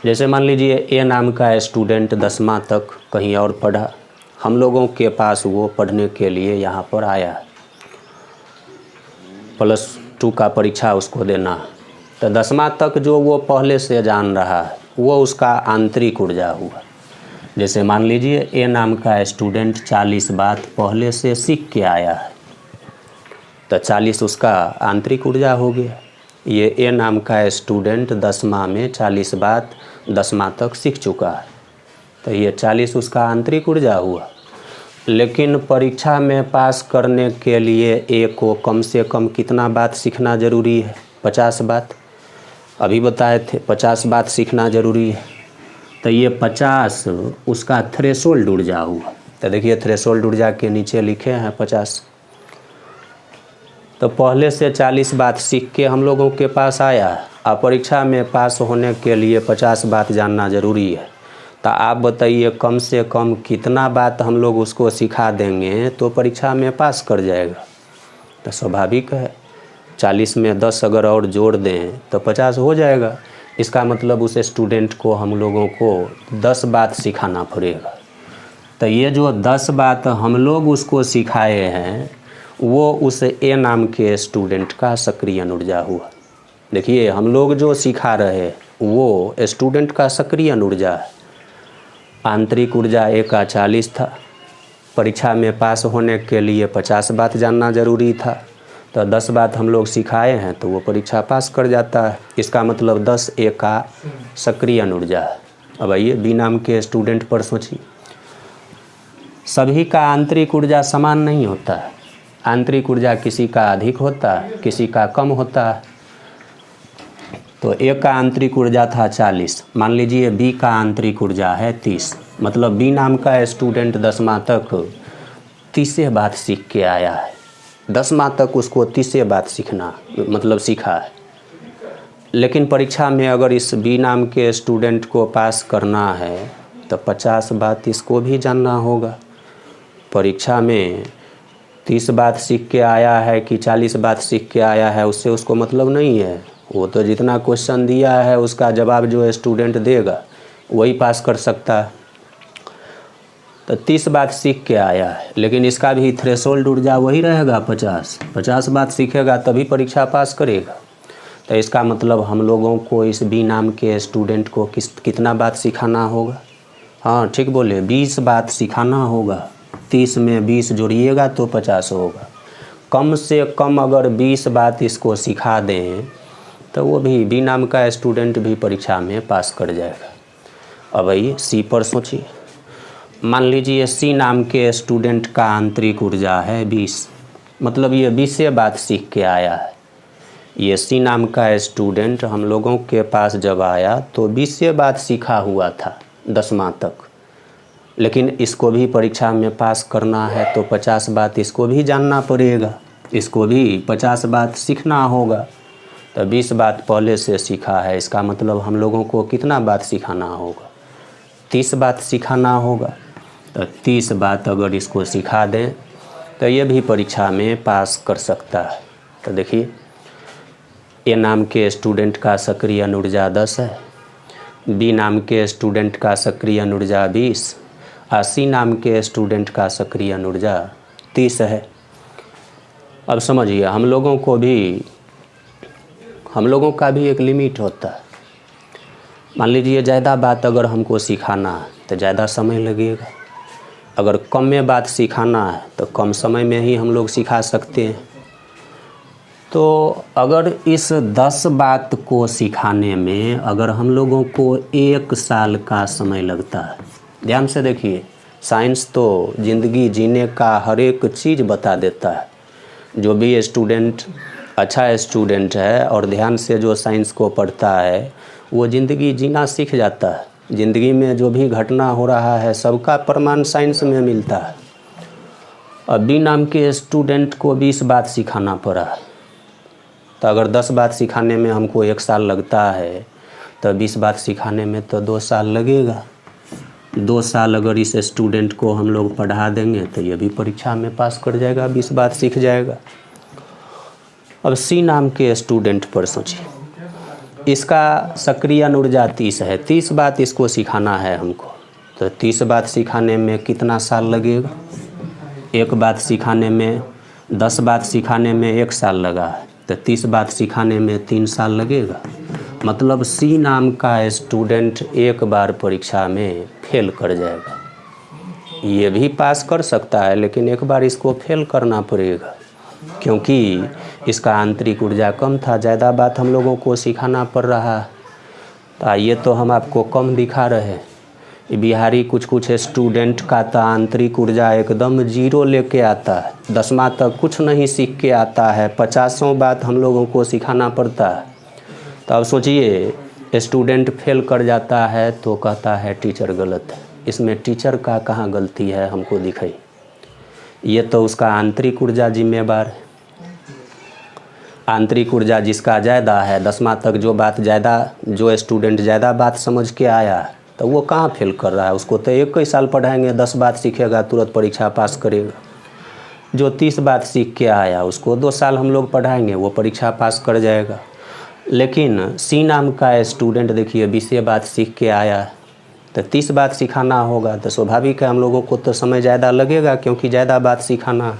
जैसे मान लीजिए ए नाम का स्टूडेंट 10वां तक कहीं और पढ़ा, हम लोगों के पास वो पढ़ने के लिए यहाँ पर आया, +2 का परीक्षा उसको देना। तो 10वां तक जो वो पहले से जान रहा है वो उसका आंतरिक ऊर्जा हुआ। जैसे मान लीजिए ए नाम का स्टूडेंट 40 बात पहले से सीख के आया है, तो 40 उसका आंतरिक ऊर्जा हो गया। ये ए नाम का स्टूडेंट 10वां में 40 बात 10वां तक सीख चुका है, तो ये 40 उसका आंतरिक ऊर्जा हुआ। लेकिन परीक्षा में पास करने के लिए ए को कम से कम कितना बात सीखना ज़रूरी है? 50 बात। अभी बताए थे 50 बात सीखना ज़रूरी है। तो ये 50 उसका थ्रेशोल्ड ऊर्जा हुआ। तो देखिए थ्रेशोल्ड ऊर्जा के नीचे लिखे हैं 50। तो पहले से 40 बात सीख के हम लोगों के पास आया है, और परीक्षा में पास होने के लिए 50 बात जानना ज़रूरी है। तो आप बताइए कम से कम कितना बात हम लोग उसको सिखा देंगे तो परीक्षा में पास कर जाएगा? तो स्वाभाविक है 40 में 10 अगर और जोड़ दें तो 50 हो जाएगा। इसका मतलब उस स्टूडेंट को हम लोगों को 10 बात सिखाना पड़ेगा। तो ये जो 10 बात हम लोग उसको सिखाए हैं वो उस ए नाम के स्टूडेंट का सक्रिय ऊर्जा हुआ। देखिए हम लोग जो सिखा रहे वो स्टूडेंट का सक्रिय ऊर्जा है। आंतरिक ऊर्जा ए का 40 था, परीक्षा में पास होने के लिए 50 बात जानना ज़रूरी था, तो 10 बात हम लोग सिखाए हैं तो वो परीक्षा पास कर जाता है। इसका मतलब 10 ए का सक्रिय ऊर्जा है। अब आइए बी नाम के स्टूडेंट पर सोचिए। सभी का आंतरिक ऊर्जा समान नहीं होता है, आंतरिक ऊर्जा किसी का अधिक होता है, किसी का कम होता है। तो ए का आंतरिक ऊर्जा था 40, मान लीजिए बी का आंतरिक ऊर्जा है 30, मतलब बी नाम का स्टूडेंट 10वां तक 30 बात सीख के आया है। 10वां तक उसको 30 बात सीखना मतलब सीखा है। लेकिन परीक्षा में अगर इस बी नाम के स्टूडेंट को पास करना है तो 50 बात इसको भी जानना होगा। परीक्षा में 30 बात सीख के आया है कि 40 बात सीख के आया है उससे उसको मतलब नहीं है। वो तो जितना क्वेश्चन दिया है उसका जवाब जो स्टूडेंट देगा वही पास कर सकता है। तो 30 बात सीख के आया है, लेकिन इसका भी थ्रेशोल्ड ऊर्जा वही रहेगा 50 बात सीखेगा तभी परीक्षा पास करेगा। तो इसका मतलब हम लोगों को इस बी नाम के स्टूडेंट को कितना बात सिखाना होगा? हाँ ठीक बोले, 20 बात सिखाना होगा। 30 में 20 जोड़िएगा तो 50 होगा। कम से कम अगर 20 बात इसको सिखा दें तो वो भी बी नाम का स्टूडेंट भी परीक्षा में पास कर जाएगा। अब आइए सी पर सोचिए। मान लीजिए सी नाम के स्टूडेंट का आंतरिक ऊर्जा है 20, मतलब ये 20 बात सीख के आया है। ये सी नाम का स्टूडेंट हम लोगों के पास जब आया तो 20 बात सीखा हुआ था 10वां तक, लेकिन इसको भी परीक्षा में पास करना है तो 50 बात इसको भी जानना पड़ेगा, इसको भी 50 बात सीखना होगा। तो 20 बात पहले से सीखा है, इसका मतलब हम लोगों को कितना बात सिखाना होगा? 30 बात सिखाना होगा। तो 30 बात अगर इसको सिखा दें तो ये भी परीक्षा में पास कर सकता है। तो देखिए ए नाम के स्टूडेंट का सक्रिय ऊर्जा 10 है, बी नाम के स्टूडेंट का सक्रिय ऊर्जा 20 और सी नाम के स्टूडेंट का सक्रिय ऊर्जा 30 है। अब समझिए हम लोगों का भी एक लिमिट होता है। मान लीजिए ज़्यादा बात अगर हमको सिखाना है तो ज़्यादा समय लगेगा, अगर कम में बात सिखाना है तो कम समय में ही हम लोग सिखा सकते हैं। तो अगर इस 10 बात को सिखाने में अगर हम लोगों को 1 साल का समय लगता है, ध्यान से देखिए, साइंस तो ज़िंदगी जीने का हर एक चीज़ बता देता है। जो भी स्टूडेंट अच्छा स्टूडेंट है और ध्यान से जो साइंस को पढ़ता है वो ज़िंदगी जीना सीख जाता है। ज़िंदगी में जो भी घटना हो रहा है सबका प्रमाण साइंस में मिलता है। अभी नाम के स्टूडेंट को 20 बात सिखाना पड़ा, तो अगर 10 बात सिखाने में हमको 1 साल लगता है तो 20 बात सिखाने में तो 2 साल लगेगा। 2 साल अगर इस स्टूडेंट को हम लोग पढ़ा देंगे तो ये भी परीक्षा में पास कर जाएगा, 20 बात सीख जाएगा। अब सी नाम के स्टूडेंट पर सोचिए, इसका सक्रिय ऊर्जा 30 है, 30 बात इसको सिखाना है हमको, तो 30 बात सिखाने में कितना साल लगेगा? 1 बात सिखाने में 10 बात सिखाने में 1 साल लगा है, तो 30 बात सिखाने में 3 साल लगेगा। मतलब सी नाम का स्टूडेंट 1 बार परीक्षा में फेल कर जाएगा। ये भी पास कर सकता है लेकिन 1 बार इसको फेल करना पड़ेगा, क्योंकि इसका आंतरिक ऊर्जा कम था, ज़्यादा बात हम लोगों को सिखाना पड़ रहा है। तो ये तो हम आपको कम दिखा रहे हैं। बिहारी कुछ स्टूडेंट का तो आंतरिक ऊर्जा एकदम 0 लेके आता है, 10वां तक कुछ नहीं सीख के आता है, 50 बात हम लोगों को सिखाना पड़ता है। तो अब सोचिए, स्टूडेंट फेल कर जाता है तो कहता है टीचर गलत है। इसमें टीचर का कहाँ गलती है हमको दिखाई? ये तो उसका आंतरिक ऊर्जा जिम्मेवार है। आंतरिक ऊर्जा जिसका ज़्यादा है, 10वां तक जो स्टूडेंट ज़्यादा बात समझ के आया है तो वो कहाँ फेल कर रहा है? उसको तो 1 ही साल पढ़ाएंगे, 10 बात सीखेगा, तुरंत परीक्षा पास करेगा। जो 30 बात सीख के आया उसको 2 साल हम लोग पढ़ाएंगे, वो परीक्षा पास कर जाएगा। लेकिन सी नाम का स्टूडेंट देखिए 20 बात सीख के आया है, तो 30 बात सिखाना होगा, तो स्वाभाविक है हम लोगों को तो समय ज़्यादा लगेगा, क्योंकि ज़्यादा बात सिखाना।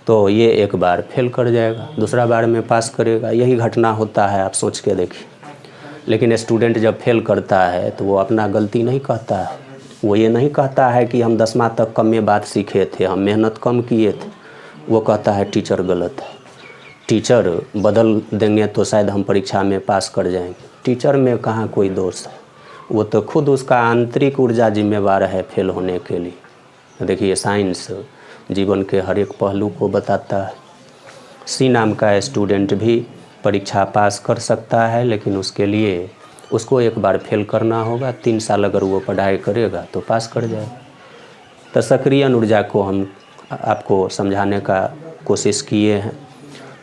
तो ये 1 बार फेल कर जाएगा, दूसरा बार में पास करेगा। यही घटना होता है, आप सोच के देखिए। लेकिन स्टूडेंट जब फेल करता है तो वो अपना गलती नहीं कहता है। वो ये नहीं कहता है कि हम 10वां तक कम में बात सीखे थे, हम मेहनत कम किए थे। वो कहता है टीचर गलत है, टीचर बदल देंगे तो शायद हम परीक्षा में पास कर जाएंगे। टीचर में कहाँ कोई दोष है, वो तो खुद उसका आंतरिक ऊर्जा जिम्मेवार है फेल होने के लिए। देखिए, साइंस जीवन के हर एक पहलू को बताता है। सी नाम का स्टूडेंट भी परीक्षा पास कर सकता है, लेकिन उसके लिए उसको 1 बार फेल करना होगा। 3 साल अगर वो पढ़ाई करेगा तो पास कर जाएगा। तो सक्रिय ऊर्जा को हम आपको समझाने का कोशिश किए हैं।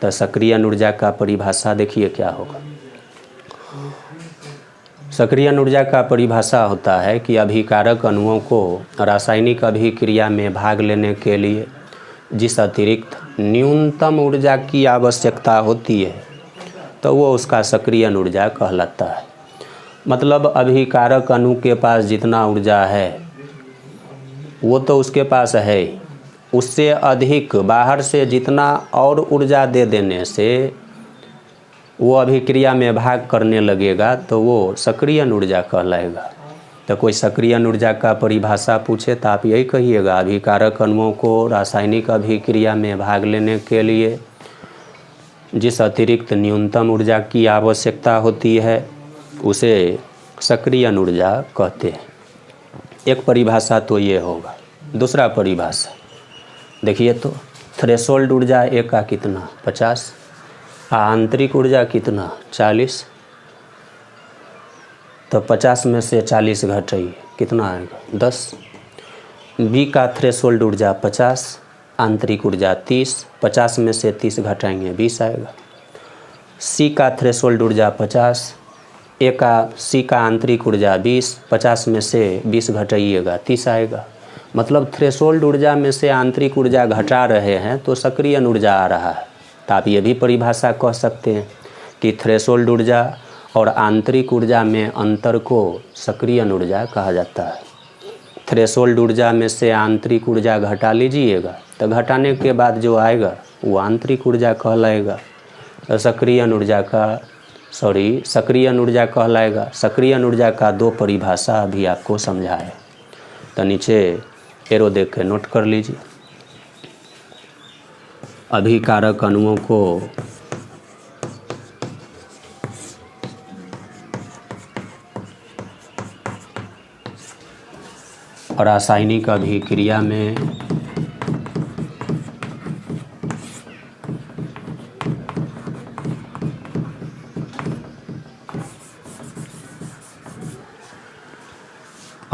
तो सक्रिय ऊर्जा का परिभाषा देखिए क्या होगा। सक्रिय ऊर्जा का परिभाषा होता है कि अभिकारक अणुओं को रासायनिक अभिक्रिया में भाग लेने के लिए जिस अतिरिक्त न्यूनतम ऊर्जा की आवश्यकता होती है तो वो उसका सक्रिय ऊर्जा कहलाता है। मतलब अभिकारक अणु के पास जितना ऊर्जा है वो तो उसके पास है, उससे अधिक बाहर से जितना और ऊर्जा दे देने से वो अभिक्रिया में भाग करने लगेगा तो वो सक्रिय ऊर्जा कहलाएगा। तो कोई सक्रिय ऊर्जा का परिभाषा पूछे तो आप यही कहिएगा, अभिकारक अणुओं को रासायनिक अभिक्रिया में भाग लेने के लिए जिस अतिरिक्त न्यूनतम ऊर्जा की आवश्यकता होती है उसे सक्रिय ऊर्जा कहते हैं। एक परिभाषा तो ये होगा। दूसरा परिभाषा देखिए, तो थ्रेशोल्ड ऊर्जा एक का कितना 50, आंतरिक ऊर्जा कितना 40, तो 50 में से 40 घटाइए कितना आएगा 10। बी का थ्रेशोल्ड ऊर्जा 50, आंतरिक ऊर्जा 30, 50 में से 30 घटाएंगे 20 आएगा। सी का थ्रेशोल्ड ऊर्जा 50, सी का आंतरिक ऊर्जा 20, 50 में से 20 घटाइएगा 30 आएगा। मतलब थ्रेशोल्ड ऊर्जा में से आंतरिक ऊर्जा घटा रहे हैं तो सक्रिय ऊर्जा आ रहा है। तो आप ये भी परिभाषा कह सकते हैं कि थ्रेशोल्ड ऊर्जा और आंतरिक ऊर्जा में अंतर को सक्रिय ऊर्जा कहा जाता है। थ्रेशोल्ड ऊर्जा में से आंतरिक ऊर्जा घटा लीजिएगा तो घटाने के बाद जो आएगा वो आंतरिक ऊर्जा कहलाएगा। तो सक्रिय ऊर्जा कहलाएगा। सक्रिय ऊर्जा का 2 परिभाषा अभी आपको समझाए। तो नीचे एरो देख के नोट कर लीजिए। अभिकारक अणुओं को रासायनिक अभिक्रिया में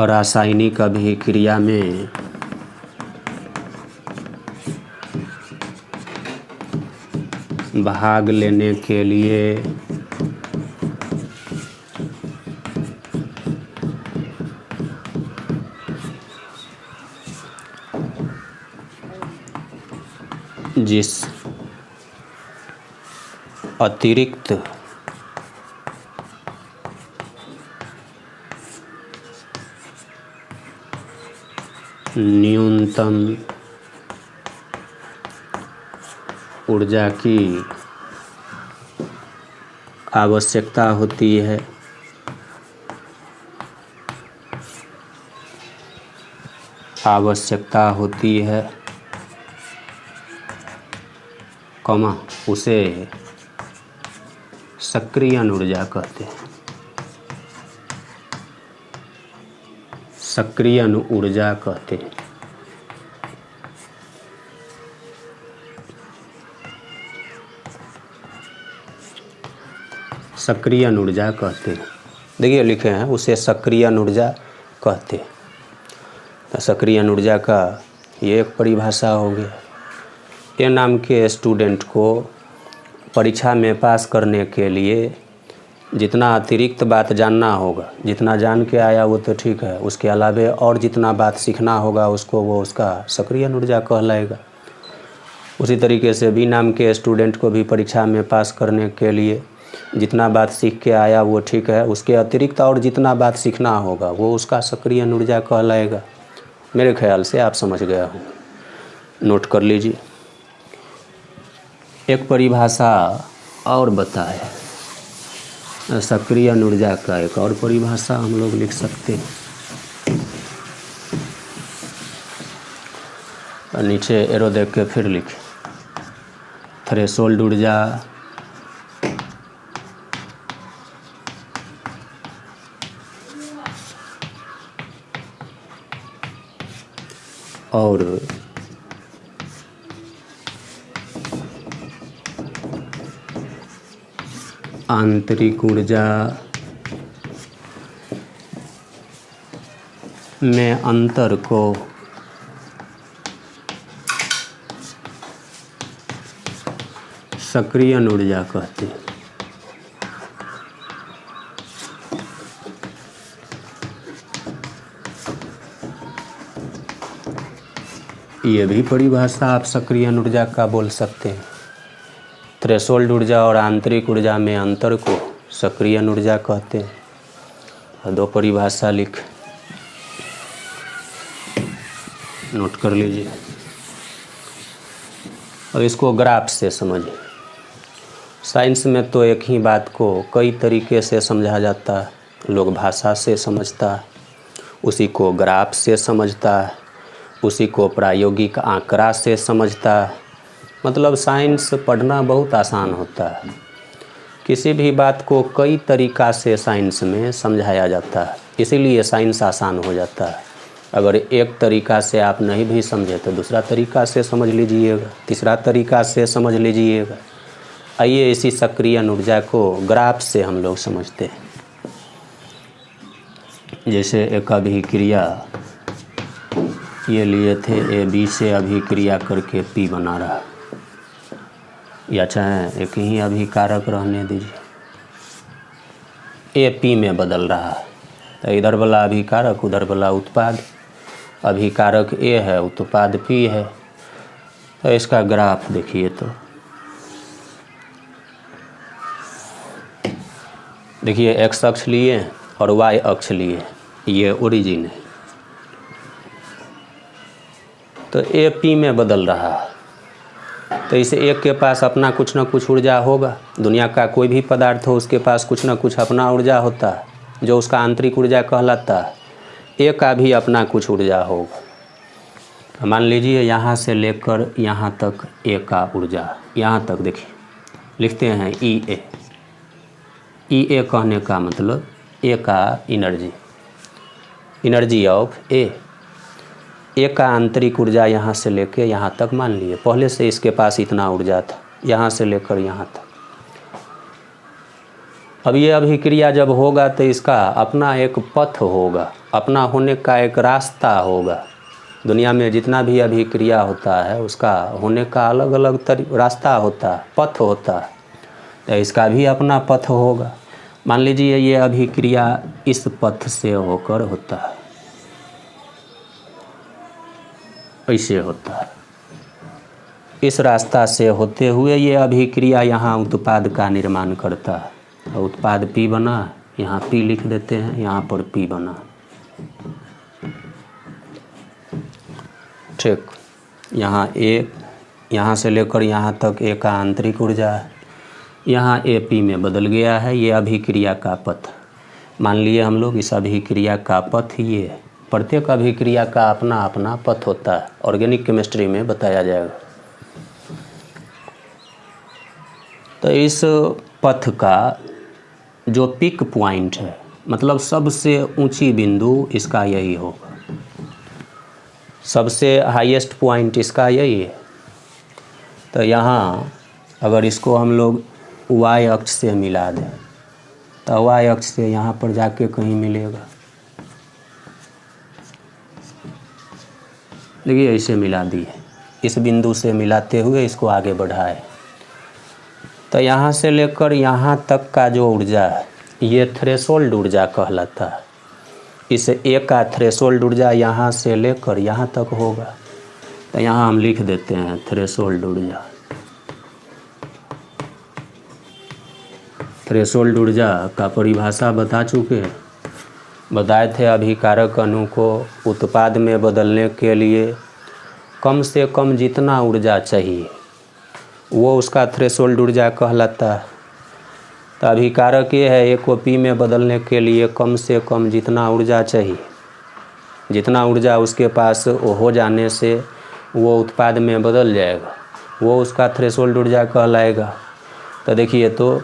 रासायनिक अभिक्रिया में भाग लेने के लिए जिस अतिरिक्त न्यूनतम ऊर्जा की आवश्यकता होती है, उसे सक्रियण ऊर्जा कहते हैं। सक्रियण ऊर्जा कहते हैं। सक्रियण ऊर्जा कहते हैं। देखिए लिखे हैं, उसे सक्रियण ऊर्जा कहते हैं। तो सक्रियण ऊर्जा का ये एक परिभाषा हो गया। ए नाम के स्टूडेंट को परीक्षा में पास करने के लिए जितना अतिरिक्त बात जानना होगा, जितना जान के आया वो तो ठीक है, उसके अलावे और जितना बात सीखना होगा उसको, वो उसका सक्रियण ऊर्जा कहलाएगा। उसी तरीके से बी नाम के स्टूडेंट को भी परीक्षा में पास करने के लिए जितना बात सीख के आया वो ठीक है, उसके अतिरिक्त और जितना बात सीखना होगा वो उसका सक्रियण ऊर्जा कहलाएगा। मेरे ख्याल से आप समझ गया हो, नोट कर लीजिए। एक परिभाषा और बताए, सक्रियण ऊर्जा का एक और परिभाषा हम लोग लिख सकते हैं। नीचे एरो देख के फिर लिखें, थ्रेशोल्ड ऊर्जा और आंतरिक ऊर्जा में अंतर को सक्रियण ऊर्जा कहते हैं। ये भी परिभाषा आप सक्रियण ऊर्जा का बोल सकते हैं। थ्रेशोल्ड ऊर्जा और आंतरिक ऊर्जा में अंतर को सक्रियण ऊर्जा कहते हैं। दो परिभाषा लिख नोट कर लीजिए। अब इसको ग्राफ से समझिए। साइंस में तो एक ही बात को कई तरीके से समझा जाता है। लोग भाषा से समझता है, उसी को ग्राफ से समझता है, उसी को प्रायोगिक आंकड़ा से समझता है। मतलब साइंस पढ़ना बहुत आसान होता है। किसी भी बात को कई तरीक़ा से साइंस में समझाया जाता है, इसीलिए साइंस आसान हो जाता है। अगर एक तरीक़ा से आप नहीं भी समझे तो दूसरा तरीक़ा से समझ लीजिएगा, तीसरा तरीक़ा से समझ लीजिएगा। आइए इसी सक्रियण ऊर्जा को ग्राफ से हम लोग समझते हैं। जैसे एक अभिक्रिया ये लिए थे, ए बी से अभिक्रिया करके पी बना रहा, या चाहे एक ही अभिकारक रहने दीजिए, ए पी में बदल रहा है। तो इधर वाला अभिकारक, उधर वाला उत्पाद। अभिकारक ए है, उत्पाद पी है। तो इसका ग्राफ देखिए, तो देखिए एक्स अक्ष लिए और वाई अक्ष लिए, ये ओरिजिन है। तो ए पी में बदल रहा है। तो इसे एक के पास अपना कुछ ना कुछ ऊर्जा होगा। दुनिया का कोई भी पदार्थ हो, उसके पास कुछ ना कुछ अपना ऊर्जा होता है, जो उसका आंतरिक ऊर्जा कहलाता है। ए का भी अपना कुछ ऊर्जा होगा। मान लीजिए यहाँ से लेकर यहाँ तक ए का ऊर्जा, यहाँ तक देखिए लिखते हैं ई ए। ई ए कहने का मतलब ए का एनर्जी ऑफ ए का आंतरिक ऊर्जा यहाँ से लेकर यहाँ तक मान लिए पहले से इसके पास इतना ऊर्जा था, यहाँ से लेकर यहाँ तक। अब ये अभिक्रिया जब होगा तो इसका अपना एक पथ होगा, अपना होने का एक रास्ता होगा। दुनिया में जितना भी अभिक्रिया होता है उसका होने का अलग अलग रास्ता होता है, पथ होता है, तो इसका भी अपना पथ होगा। मान लीजिए ये अभिक्रिया इस पथ से होकर होता है, ऐसे होता है, इस रास्ता से होते हुए ये अभिक्रिया यहाँ उत्पाद का निर्माण करता है। और उत्पाद P बना, यहाँ P लिख देते हैं, यहाँ पर P बना। ठीक, यहाँ A, यहाँ से लेकर यहाँ तक A का आंतरिक ऊर्जा है, यहाँ AP में बदल गया है। ये अभिक्रिया का पथ मान लिए हम लोग, इस अभिक्रिया का पथ ये है। प्रत्येक अभिक्रिया का अपना अपना पथ होता है, ऑर्गेनिक केमिस्ट्री में बताया जाएगा। तो इस पथ का जो पिक पॉइंट है, मतलब सबसे ऊंची बिंदु इसका यही होगा, सबसे हाईएस्ट पॉइंट इसका यही है। तो यहाँ अगर इसको हम लोग वाई अक्ष से मिला दें तो वाई अक्ष से यहाँ पर जाके कहीं मिलेगा, देखिए ऐसे मिला दिए, इस बिंदु से मिलाते हुए इसको आगे बढ़ाए। तो यहाँ से लेकर यहाँ तक का जो ऊर्जा है ये थ्रेशोल्ड ऊर्जा कहलाता है। इस ए का थ्रेशोल्ड ऊर्जा यहाँ से लेकर यहाँ तक होगा। तो यहाँ हम लिख देते हैं थ्रेशोल्ड ऊर्जा। थ्रेशोल्ड ऊर्जा का परिभाषा बता चुके हैं, बताए थे। अभिकारक अणु को उत्पाद में बदलने के लिए कम से कम जितना ऊर्जा चाहिए वो उसका थ्रेशोल्ड ऊर्जा कहलाता है। तो अभिकारक ये है, ए को P में बदलने के लिए कम से कम जितना ऊर्जा चाहिए, जितना ऊर्जा उसके पास हो जाने से वो उत्पाद में बदल जाएगा, वो उसका थ्रेशोल्ड ऊर्जा कहलाएगा। तो देखिए, तो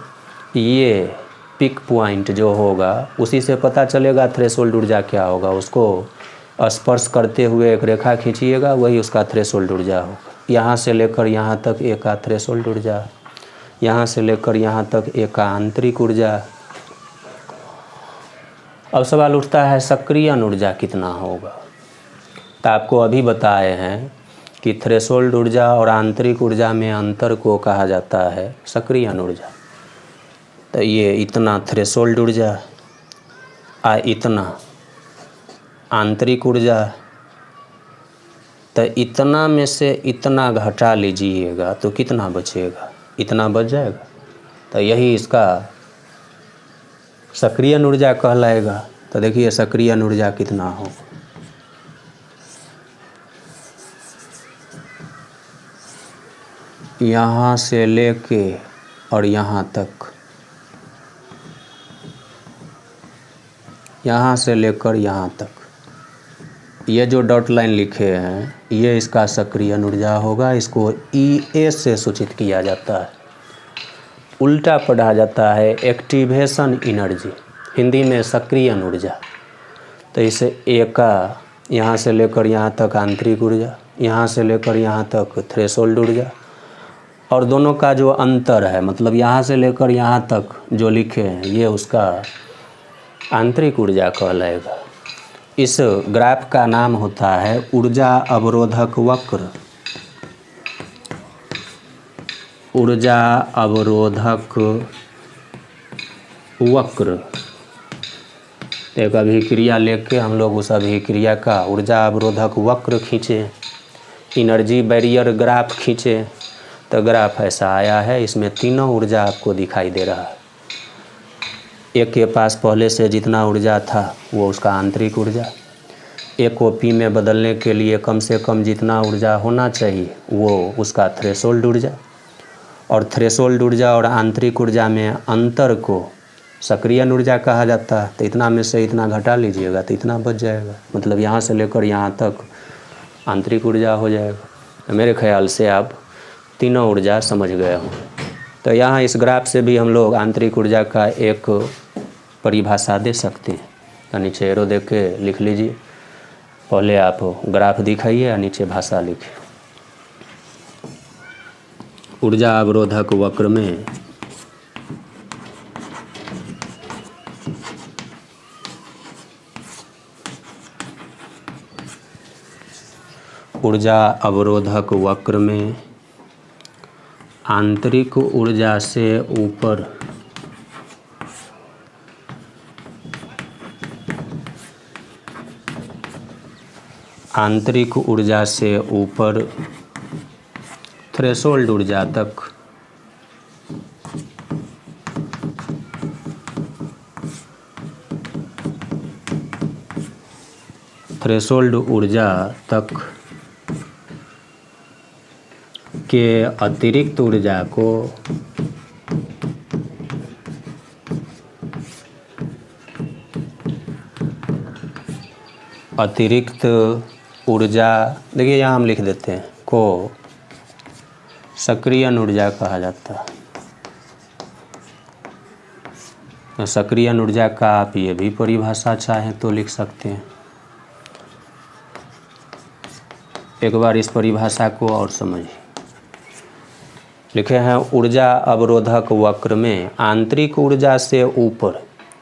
ये पिक पॉइंट जो होगा उसी से पता चलेगा थ्रेशोल्ड ऊर्जा क्या होगा। उसको स्पर्श करते हुए एक रेखा खींचिएगा, वही उसका थ्रेशोल्ड ऊर्जा होगा। यहाँ से लेकर यहाँ तक ए का थ्रेशोल्ड ऊर्जा, यहाँ से लेकर यहाँ तक ए का आंतरिक ऊर्जा। अब सवाल उठता है सक्रियण ऊर्जा कितना होगा। तो आपको अभी बताए हैं कि थ्रेशोल्ड ऊर्जा और आंतरिक ऊर्जा में अंतर को कहा जाता है सक्रियण ऊर्जा। तो ये इतना थ्रेशोल्ड ऊर्जा इतना आंतरिक ऊर्जा, तो इतना में से इतना घटा लीजिएगा तो कितना बचेगा, इतना बच जाएगा। तो यही इसका सक्रियण ऊर्जा कहलाएगा। तो देखिए सक्रियण ऊर्जा कितना हो, यहाँ से लेके और यहाँ तक, यहाँ से लेकर यहाँ तक, ये जो डॉट लाइन लिखे हैं ये इसका सक्रियण ऊर्जा होगा। इसको EA से सूचित किया जाता है, उल्टा पढ़ा जाता है एक्टिवेशन एनर्जी, हिंदी में सक्रियण ऊर्जा। तो इसे ए का यहाँ से लेकर यहाँ तक आंतरिक ऊर्जा, यहाँ से लेकर यहाँ तक थ्रेशोल्ड ऊर्जा, और दोनों का जो अंतर है, मतलब यहाँ से लेकर यहाँ तक जो लिखे हैं ये उसका आंतरिक ऊर्जा कहलाएगा। इस ग्राफ का नाम होता है ऊर्जा अवरोधक वक्र। ऊर्जा अवरोधक वक्र। एक अभिक्रिया लेके हम लोग उस अभिक्रिया का ऊर्जा अवरोधक वक्र खींचे, एनर्जी बैरियर ग्राफ खींचे, तो ग्राफ ऐसा आया है। इसमें तीनों ऊर्जा आपको दिखाई दे रहा है। एक के पास पहले से जितना ऊर्जा था वो उसका आंतरिक ऊर्जा, एक को P में बदलने के लिए कम से कम जितना ऊर्जा होना चाहिए वो उसका थ्रेशोल्ड ऊर्जा, और थ्रेशोल्ड ऊर्जा और आंतरिक ऊर्जा में अंतर को सक्रियण ऊर्जा कहा जाता है। तो इतना में से इतना घटा लीजिएगा तो इतना बच जाएगा, मतलब यहाँ से लेकर यहाँ तक आंतरिक ऊर्जा हो जाएगा। तो मेरे ख्याल से आप तीनों ऊर्जा समझ गए हो। तो यहाँ इस ग्राफ से भी हम लोग आंतरिक ऊर्जा का एक परिभाषा दे सकते हैं। तो नीचे एरो देख के लिख लीजिए। पहले आप ग्राफ दिखाइए और नीचे भाषा लिखिए। ऊर्जा अवरोधक वक्र में ऊर्जा अवरोधक वक्र में आंतरिक ऊर्जा से ऊपर आंतरिक ऊर्जा से ऊपर थ्रेशोल्ड ऊर्जा तक थ्रेशोल्ड ऊर्जा तक के अतिरिक्त ऊर्जा को अतिरिक्त ऊर्जा, देखिए यहाँ हम लिख देते हैं, को सक्रियण ऊर्जा कहा जाता है। तो सक्रियण ऊर्जा का आप ये भी परिभाषा चाहें तो लिख सकते हैं। एक बार इस परिभाषा को और समझिए। लिखे हैं ऊर्जा अवरोधक वक्र में आंतरिक ऊर्जा से ऊपर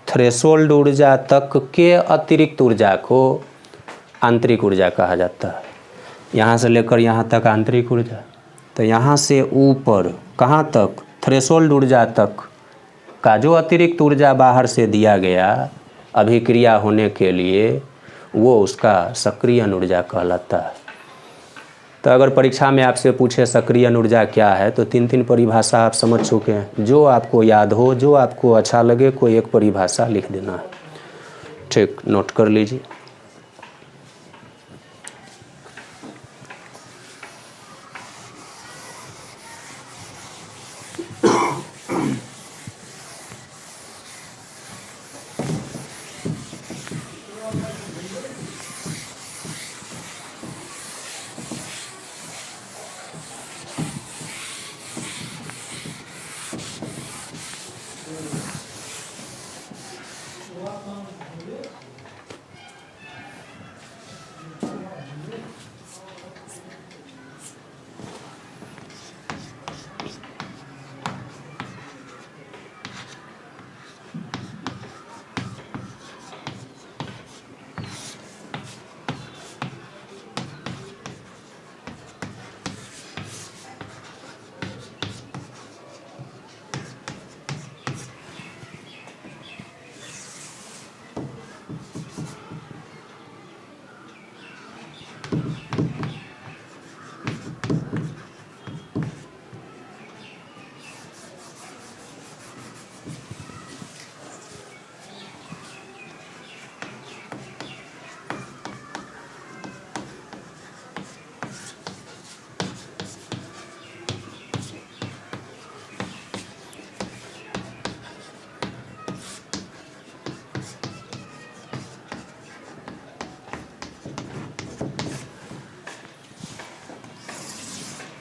थ्रेशोल्ड ऊर्जा तक के अतिरिक्त ऊर्जा को आंतरिक ऊर्जा कहा जाता है। यहाँ से लेकर यहाँ तक आंतरिक ऊर्जा, तो यहाँ से ऊपर कहाँ तक, थ्रेशोल्ड ऊर्जा तक का जो अतिरिक्त ऊर्जा बाहर से दिया गया अभिक्रिया होने के लिए, वो उसका सक्रियण ऊर्जा कहलाता है। तो अगर परीक्षा में आपसे पूछे सक्रियण ऊर्जा क्या है, तो तीन तीन परिभाषा आप समझ चुके हैं। जो आपको याद हो, जो आपको अच्छा लगे, कोई एक परिभाषा लिख देना है। ठीक, नोट कर लीजिए।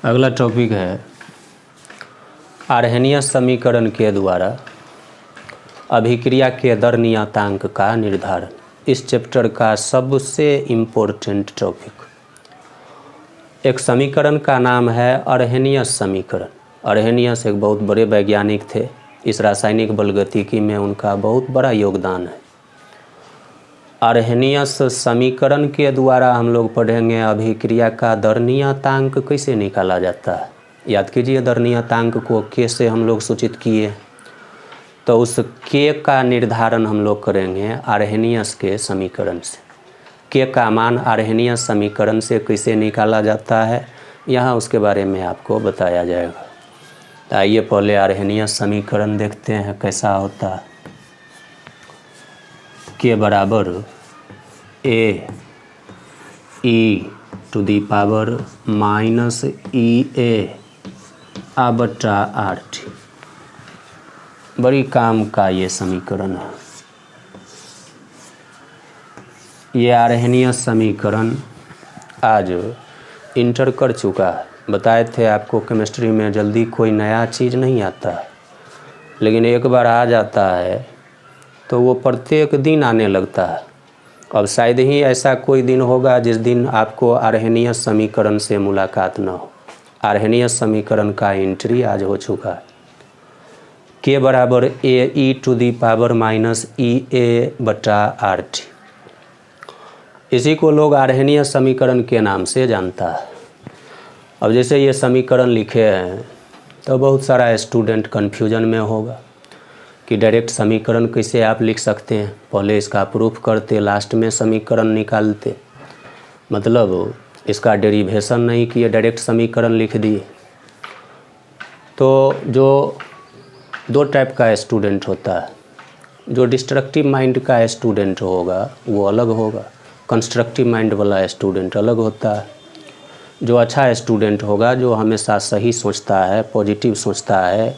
अगला टॉपिक है आर्हेनियस समीकरण के द्वारा अभिक्रिया के दर नियतांक का निर्धारण। इस चैप्टर का सबसे इम्पोर्टेंट टॉपिक। एक समीकरण का नाम है आर्हेनियस समीकरण। आर्हेनियस एक बहुत बड़े वैज्ञानिक थे। इस रासायनिक बलगतिकी में उनका बहुत बड़ा योगदान है। आर्हेनियस समीकरण के द्वारा हम लोग पढ़ेंगे अभिक्रिया का दर नियतांक कैसे निकाला जाता है। याद कीजिए, दर नियतांक को के से हम लोग सूचित किए, तो उस के का निर्धारण हम लोग करेंगे आर्हेनियस के समीकरण से। के का मान आर्हेनियस समीकरण से कैसे निकाला जाता है, यहाँ उसके बारे में आपको बताया जाएगा। तो आइए पहले आर्हेनियस समीकरण देखते हैं कैसा होता है। के बराबर ए ई टू दी पावर माइनस ई ए बटा आर टी। बड़ी काम का ये समीकरण है। ये आर्हेनियस समीकरण आज इंटर कर चुका है। बताए थे आपको केमिस्ट्री में जल्दी कोई नया चीज़ नहीं आता, लेकिन एक बार आ जाता है तो वो प्रत्येक दिन आने लगता है। अब शायद ही ऐसा कोई दिन होगा जिस दिन आपको आर्हेनियस समीकरण से मुलाकात न हो। आर्हेनियस समीकरण का एंट्री आज हो चुका है। के बराबर AE⁻⁻ इसी को लोग आर्हेनियस समीकरण के नाम से जानता है। अब जैसे ये समीकरण लिखे हैं तो बहुत सारा स्टूडेंट कन्फ्यूजन में होगा कि डायरेक्ट समीकरण कैसे आप लिख सकते हैं। पहले इसका प्रूफ करते, लास्ट में समीकरण निकालते, मतलब इसका डेरिवेशन नहीं किए, डायरेक्ट समीकरण लिख दिए। तो जो दो टाइप का स्टूडेंट होता है, जो डिस्ट्रक्टिव माइंड का स्टूडेंट होगा वो अलग होगा, कंस्ट्रक्टिव माइंड वाला स्टूडेंट अलग होता है। जो अच्छा स्टूडेंट होगा, जो हमेशा सही सोचता है, पॉजिटिव सोचता है,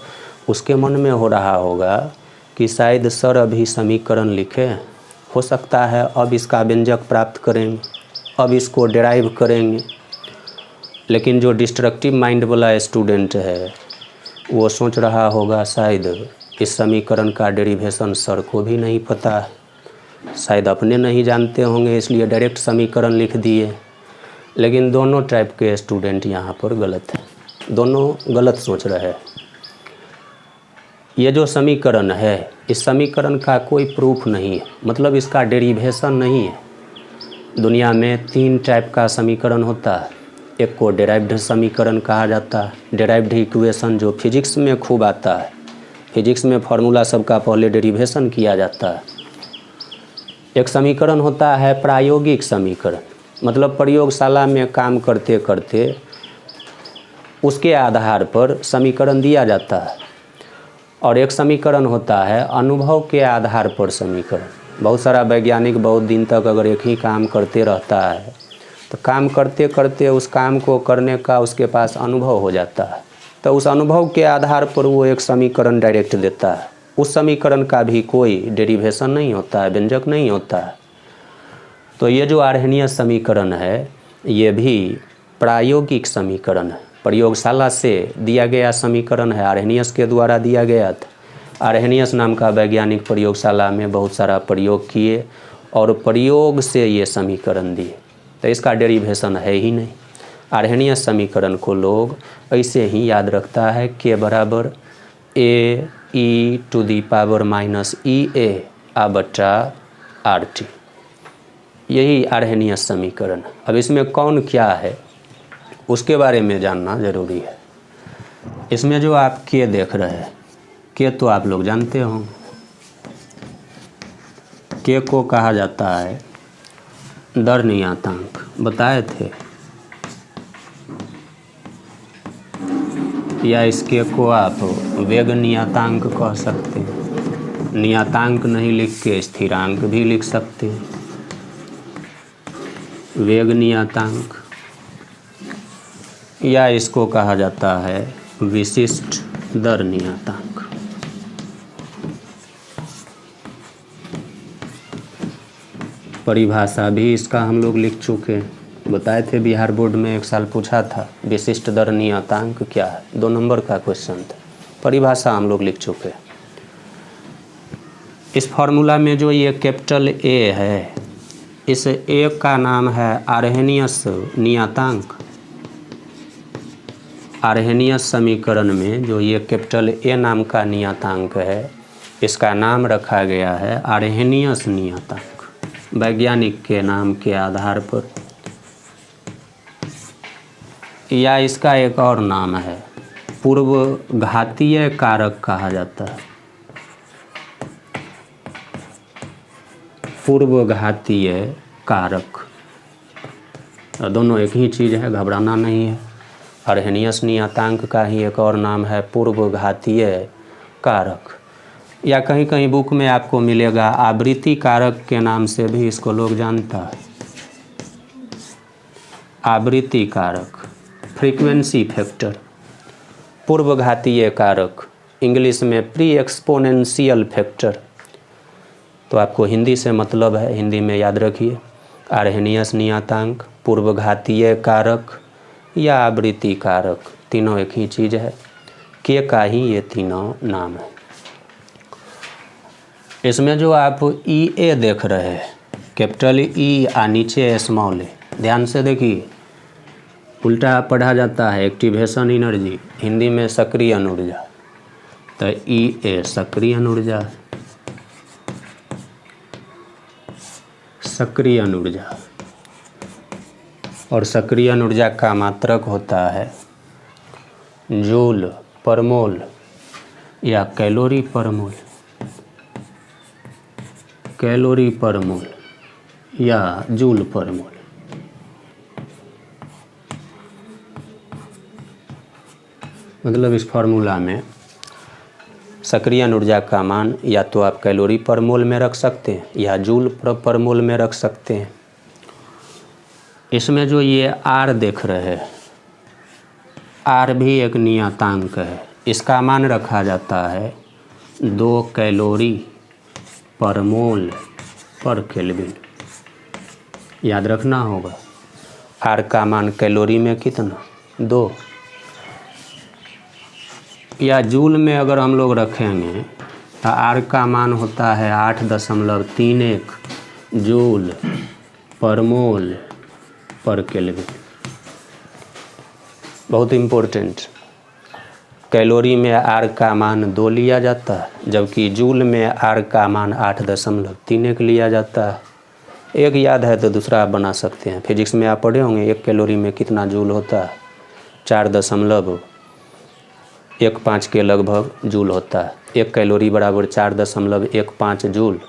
उसके मन में हो रहा होगा कि शायद सर अभी समीकरण लिखे, हो सकता है अब इसका व्यंजक प्राप्त करेंगे, अब इसको डिराइव करेंगे। लेकिन जो डिस्ट्रक्टिव माइंड वाला स्टूडेंट है वो सोच रहा होगा शायद इस समीकरण का डेरिवेशन सर को भी नहीं पता है, शायद अपने नहीं जानते होंगे, इसलिए डायरेक्ट समीकरण लिख दिए। लेकिन दोनों टाइप के स्टूडेंट यहाँ पर गलत है, दोनों गलत सोच रहे हैं। ये जो समीकरण है, इस समीकरण का कोई प्रूफ नहीं है, मतलब इसका डेरिवेशन नहीं है। दुनिया में 3 टाइप का समीकरण होता है। एक को डेराइव्ड समीकरण कहा जाता है, डेराइव्ड इक्वेशन, जो फिजिक्स में खूब आता है। फिजिक्स में फार्मूला सबका पहले डेरिवेशन किया जाता है। एक समीकरण होता है प्रायोगिक समीकरण, मतलब प्रयोगशाला में काम करते करते उसके आधार पर समीकरण दिया जाता है। और एक समीकरण होता है अनुभव के आधार पर समीकरण। बहुत सारा वैज्ञानिक बहुत दिन तक अगर एक ही काम करते रहता है तो काम करते करते उस काम को करने का उसके पास अनुभव हो जाता है, तो उस अनुभव के आधार पर वो एक समीकरण डायरेक्ट देता है। उस समीकरण का भी कोई डेरिवेशन नहीं होता है, व्यंजक नहीं होता है। तो ये जो आर्हेनियस समीकरण है ये भी प्रायोगिक समीकरण है, प्रयोगशाला से दिया गया समीकरण है, आर्हेनियस के द्वारा दिया गया था। आर्हेनियस नाम का वैज्ञानिक प्रयोगशाला में बहुत सारा प्रयोग किए और प्रयोग से ये समीकरण दिए, तो इसका डेरिवेशन है ही नहीं। आर्हेनियस समीकरण को लोग ऐसे ही याद रखता है, के बराबर AE⁻⁻ यही आर्हेनियस समीकरण। अब इसमें कौन क्या है उसके बारे में जानना ज़रूरी है। इसमें जो आप के देख रहे हैं, के तो आप लोग जानते हों, के को कहा जाता है दर नियतांक, बताए थे। या इसके को आप वेग नियतांक कह सकते हैं। नियतांक नहीं लिख के स्थिरांक भी लिख सकते हैं। वेग नियतांक, या इसको कहा जाता है विशिष्ट दर नियतांक। परिभाषा भी इसका हम लोग लिख चुके हैं, बताए थे। बिहार बोर्ड में एक साल पूछा था विशिष्ट दर नियतांक क्या है, 2 नंबर का क्वेश्चन था। परिभाषा हम लोग लिख चुके हैं। इस फॉर्मूला में जो ये कैपिटल ए है, इस ए का नाम है आर्हेनियस नियतांक। आर्हेनियस समीकरण में जो ये कैपिटल ए नाम का नियतांक है, इसका नाम रखा गया है आर्हेनियस नियतांक, वैज्ञानिक के नाम के आधार पर। या इसका एक और नाम है पूर्व घातीय कारक कहा जाता है। पूर्व घातीय कारक, दोनों एक ही चीज़ है, घबराना नहीं है। आर्हेनियस नियतांक का ही एक और नाम है पूर्व घातीय कारक, या कहीं कहीं बुक में आपको मिलेगा आवृत्ति कारक के नाम से भी इसको लोग जानता है। आवृत्ति कारक, फ्रीक्वेंसी फैक्टर, पूर्व घातीय कारक, इंग्लिश में प्री एक्सपोनेंशियल फैक्टर। तो आपको हिंदी से मतलब है, हिंदी में याद रखिए आर्हेनियस नियतांक पूर्वघातीय कारक या आवृत्ति कारक, तीनों एक ही चीज़ है। के का ही ये तीनों नाम है। इसमें जो आप ई ए देख रहे हैं, कैपिटल ई आ नीचे स्मॉल ए, ध्यान से देखिए, उल्टा पढ़ा जाता है एक्टिवेशन एनर्जी, हिंदी में सक्रिय ऊर्जा। तो ई ए सक्रिय ऊर्जा, सक्रिय ऊर्जा, और सक्रिय ऊर्जा का मात्रक होता है जूल पर मोल या कैलोरी पर मोल, कैलोरी पर मोल या जूल पर मोल। मतलब इस फार्मूला में सक्रिय ऊर्जा का मान या तो आप कैलोरी पर मोल में रख सकते हैं या जूल पर मोल में रख सकते हैं। इसमें जो ये आर देख रहे हैं, आर भी एक नियतांक है, इसका मान रखा जाता है 2 कैलोरी पर मोल पर केल्विन। याद रखना होगा, आर का मान कैलोरी में कितना, 2, या जूल में अगर हम लोग रखेंगे तो आर का मान होता है 8.31 जूल पर मोल पर केल्विन। बहुत इम्पोर्टेंट, कैलोरी में आर का मान 2 लिया जाता है, जबकि जूल में आर का मान 8.31 लिया जाता है। एक याद है तो दूसरा आप बना सकते हैं। फिजिक्स में आप पढ़े होंगे 1 कैलोरी में कितना जूल होता है, 4.15 के लगभग जूल होता है। 1 कैलोरी बराबर 4.15 जूल,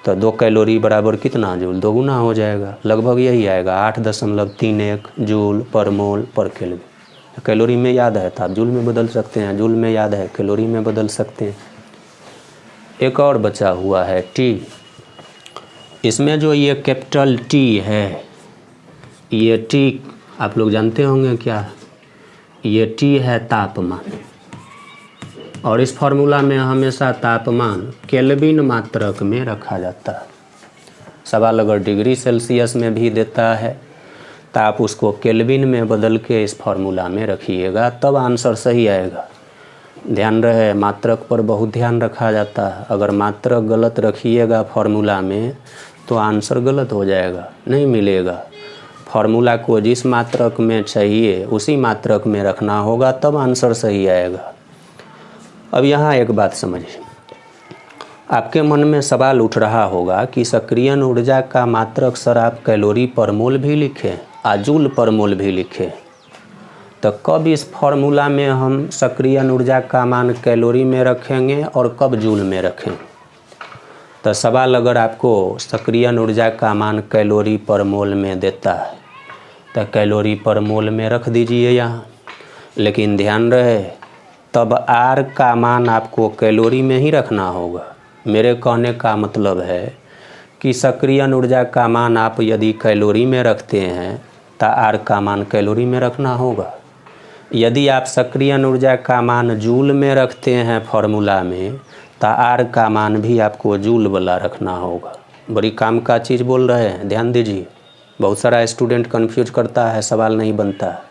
तो 2 कैलोरी बराबर कितना जूल, 2 गुना हो जाएगा, लगभग यही आएगा 8.31 जूल पर मोल पर केल्विन। कैलोरी में याद है तो आप जूल में बदल सकते हैं, जूल में याद है कैलोरी में बदल सकते हैं। एक और बचा हुआ है टी। इसमें जो ये कैपिटल टी है, ये टी आप लोग जानते होंगे क्या, ये टी है तापमान, और इस फार्मूला में हमेशा तापमान केल्विन मात्रक में रखा जाता है। सवाल अगर डिग्री सेल्सियस में भी देता है तो आप उसको केल्विन में बदल के इस फार्मूला में रखिएगा, तब आंसर सही आएगा। ध्यान रहे, मात्रक पर बहुत ध्यान रखा जाता है। अगर मात्रक गलत रखिएगा फार्मूला में तो आंसर गलत हो जाएगा, नहीं मिलेगा। फार्मूला को जिस मात्रक में चाहिए उसी मात्रक में रखना होगा, तब आंसर सही आएगा। अब यहाँ एक बात समझिए, आपके मन में सवाल उठ रहा होगा कि सक्रिय ऊर्जा का मात्रक सर आप कैलोरी पर मोल भी लिखें, जूल पर मोल भी लिखें, तो कब इस फार्मूला में हम सक्रिय ऊर्जा का मान कैलोरी में रखेंगे और कब जूल में रखें? तो सवाल अगर आपको सक्रिय ऊर्जा का मान कैलोरी पर मोल में देता है तो कैलोरी पर मोल में रख दीजिए यहाँ, लेकिन ध्यान रहे तब आर का मान आपको कैलोरी में ही रखना होगा। मेरे कहने का मतलब है कि सक्रिय ऊर्जा का मान आप यदि कैलोरी में रखते हैं तो आर का मान कैलोरी में रखना होगा। यदि आप सक्रिय ऊर्जा का मान जूल में रखते हैं फार्मूला में तो आर का मान भी आपको जूल वाला रखना होगा। बड़ी काम का चीज़ बोल रहे हैं, ध्यान दीजिए। बहुत सारा स्टूडेंट कंफ्यूज करता है, सवाल नहीं बनता।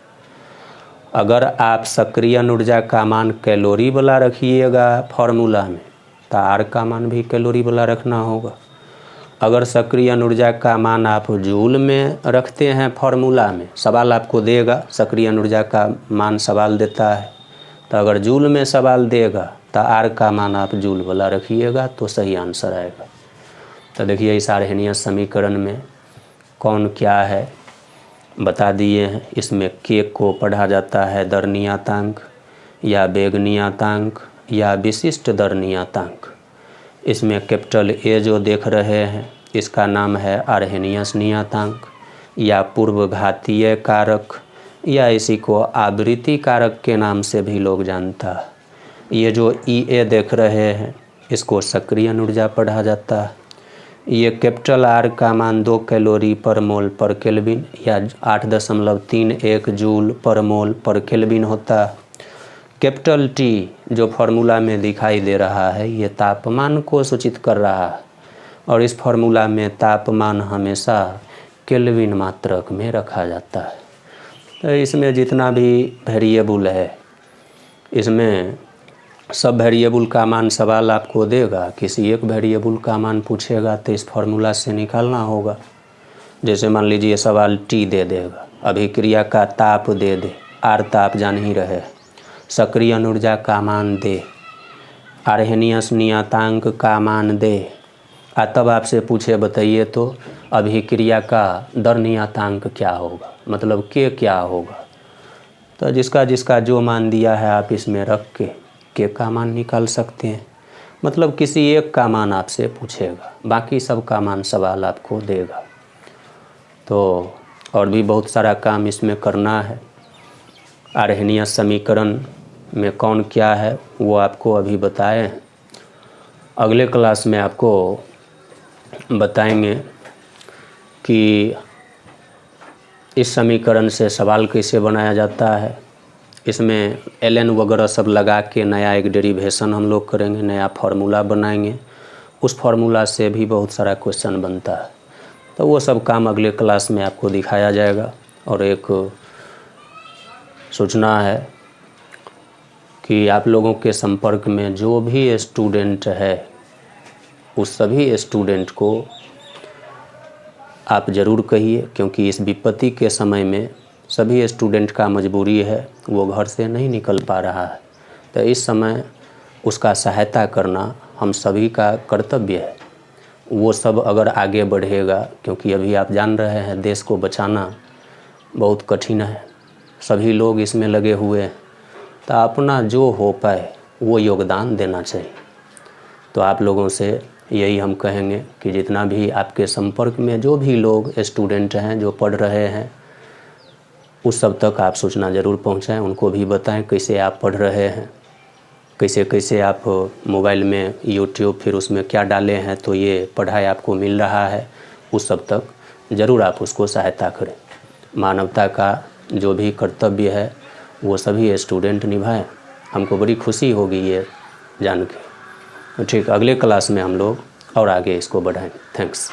अगर आप सक्रिय ऊर्जा का मान कैलोरी वाला रखिएगा फार्मूला में तो आर का मान भी कैलोरी वाला रखना होगा। अगर सक्रिय ऊर्जा का मान आप जूल में रखते हैं फार्मूला में, सवाल आपको देगा सक्रिय ऊर्जा का मान सवाल देता है, तो अगर जूल में सवाल देगा तो आर का मान आप जूल वाला रखिएगा तो सही आंसर आएगा। तो देखिए इस आर्हेनियस समीकरण में कौन क्या है बता दिए हैं। इसमें के को पढ़ा जाता है दर नियतांक या वेग नियतांक या विशिष्ट दर नियतांक। इसमें कैपिटल ए जो देख रहे हैं इसका नाम है आर्हेनियस नियतांक या पूर्वघातीय कारक, या इसी को आवृत्ति कारक के नाम से भी लोग जानता है। ये जो ई ए देख रहे हैं इसको सक्रिय ऊर्जा पढ़ा जाता है। ये कैपिटल आर का मान 2 कैलोरी पर मोल पर केल्विन या 8.31 जूल पर मोल पर केल्विन होता है। कैपिटल टी जो फार्मूला में दिखाई दे रहा है ये तापमान को सूचित कर रहा है, और इस फार्मूला में तापमान हमेशा केल्विन मात्रक में रखा जाता है। तो इसमें जितना भी वेरिएबल है, इसमें सब वेरिएबल का मान सवाल आपको देगा। किसी एक वेरिएबल का मान पूछेगा तो इस फार्मूला से निकालना होगा। जैसे मान लीजिए सवाल T दे देगा, अभिक्रिया का ताप दे दे, R ताप जान ही रहे, सक्रिय ऊर्जा का मान दे, आर्हेनियस नियतांक का मान दे, तब आपसे पूछे बताइए तो अभिक्रिया का दर नियतांक क्या होगा, मतलब के क्या होगा। तो जिसका जिसका जो मान दिया है आप इसमें रख के का मान निकाल सकते हैं। मतलब किसी एक का मान आपसे पूछेगा, बाकी सब का मान सवाल आपको देगा। तो और भी बहुत सारा काम इसमें करना है। आर्हेनियस समीकरण में कौन क्या है वो आपको अभी बताए हैं। अगले क्लास में आपको बताएंगे कि इस समीकरण से सवाल कैसे बनाया जाता है। इसमें ln वगैरह सब लगा के नया एक डेरिवेशन हम लोग करेंगे, नया फार्मूला बनाएंगे। उस फार्मूला से भी बहुत सारा क्वेश्चन बनता है। तो वो सब काम अगले क्लास में आपको दिखाया जाएगा। और एक सूचना है कि आप लोगों के संपर्क में जो भी स्टूडेंट है उस सभी स्टूडेंट को आप ज़रूर कहिए, क्योंकि इस विपत्ति के समय में सभी स्टूडेंट का मजबूरी है, वो घर से नहीं निकल पा रहा है। तो इस समय उसका सहायता करना हम सभी का कर्तव्य है। वो सब अगर आगे बढ़ेगा, क्योंकि अभी आप जान रहे हैं देश को बचाना बहुत कठिन है, सभी लोग इसमें लगे हुए हैं। तो अपना जो हो पाए वो योगदान देना चाहिए। तो आप लोगों से यही हम कहेंगे कि जितना भी आपके संपर्क में जो भी लोग स्टूडेंट हैं जो पढ़ रहे हैं, उस सब तक आप सूचना ज़रूर पहुंचाएं। उनको भी बताएं कैसे आप पढ़ रहे हैं, कैसे कैसे आप मोबाइल में यूट्यूब फिर उसमें क्या डाले हैं तो ये पढ़ाई आपको मिल रहा है। उस सब तक ज़रूर आप उसको सहायता करें। मानवता का जो भी कर्तव्य है वो सभी स्टूडेंट निभाएं। हमको बड़ी खुशी होगी ये जान के। ठीक, अगले क्लास में हम लोग और आगे इसको बढ़ाएं। थैंक्स।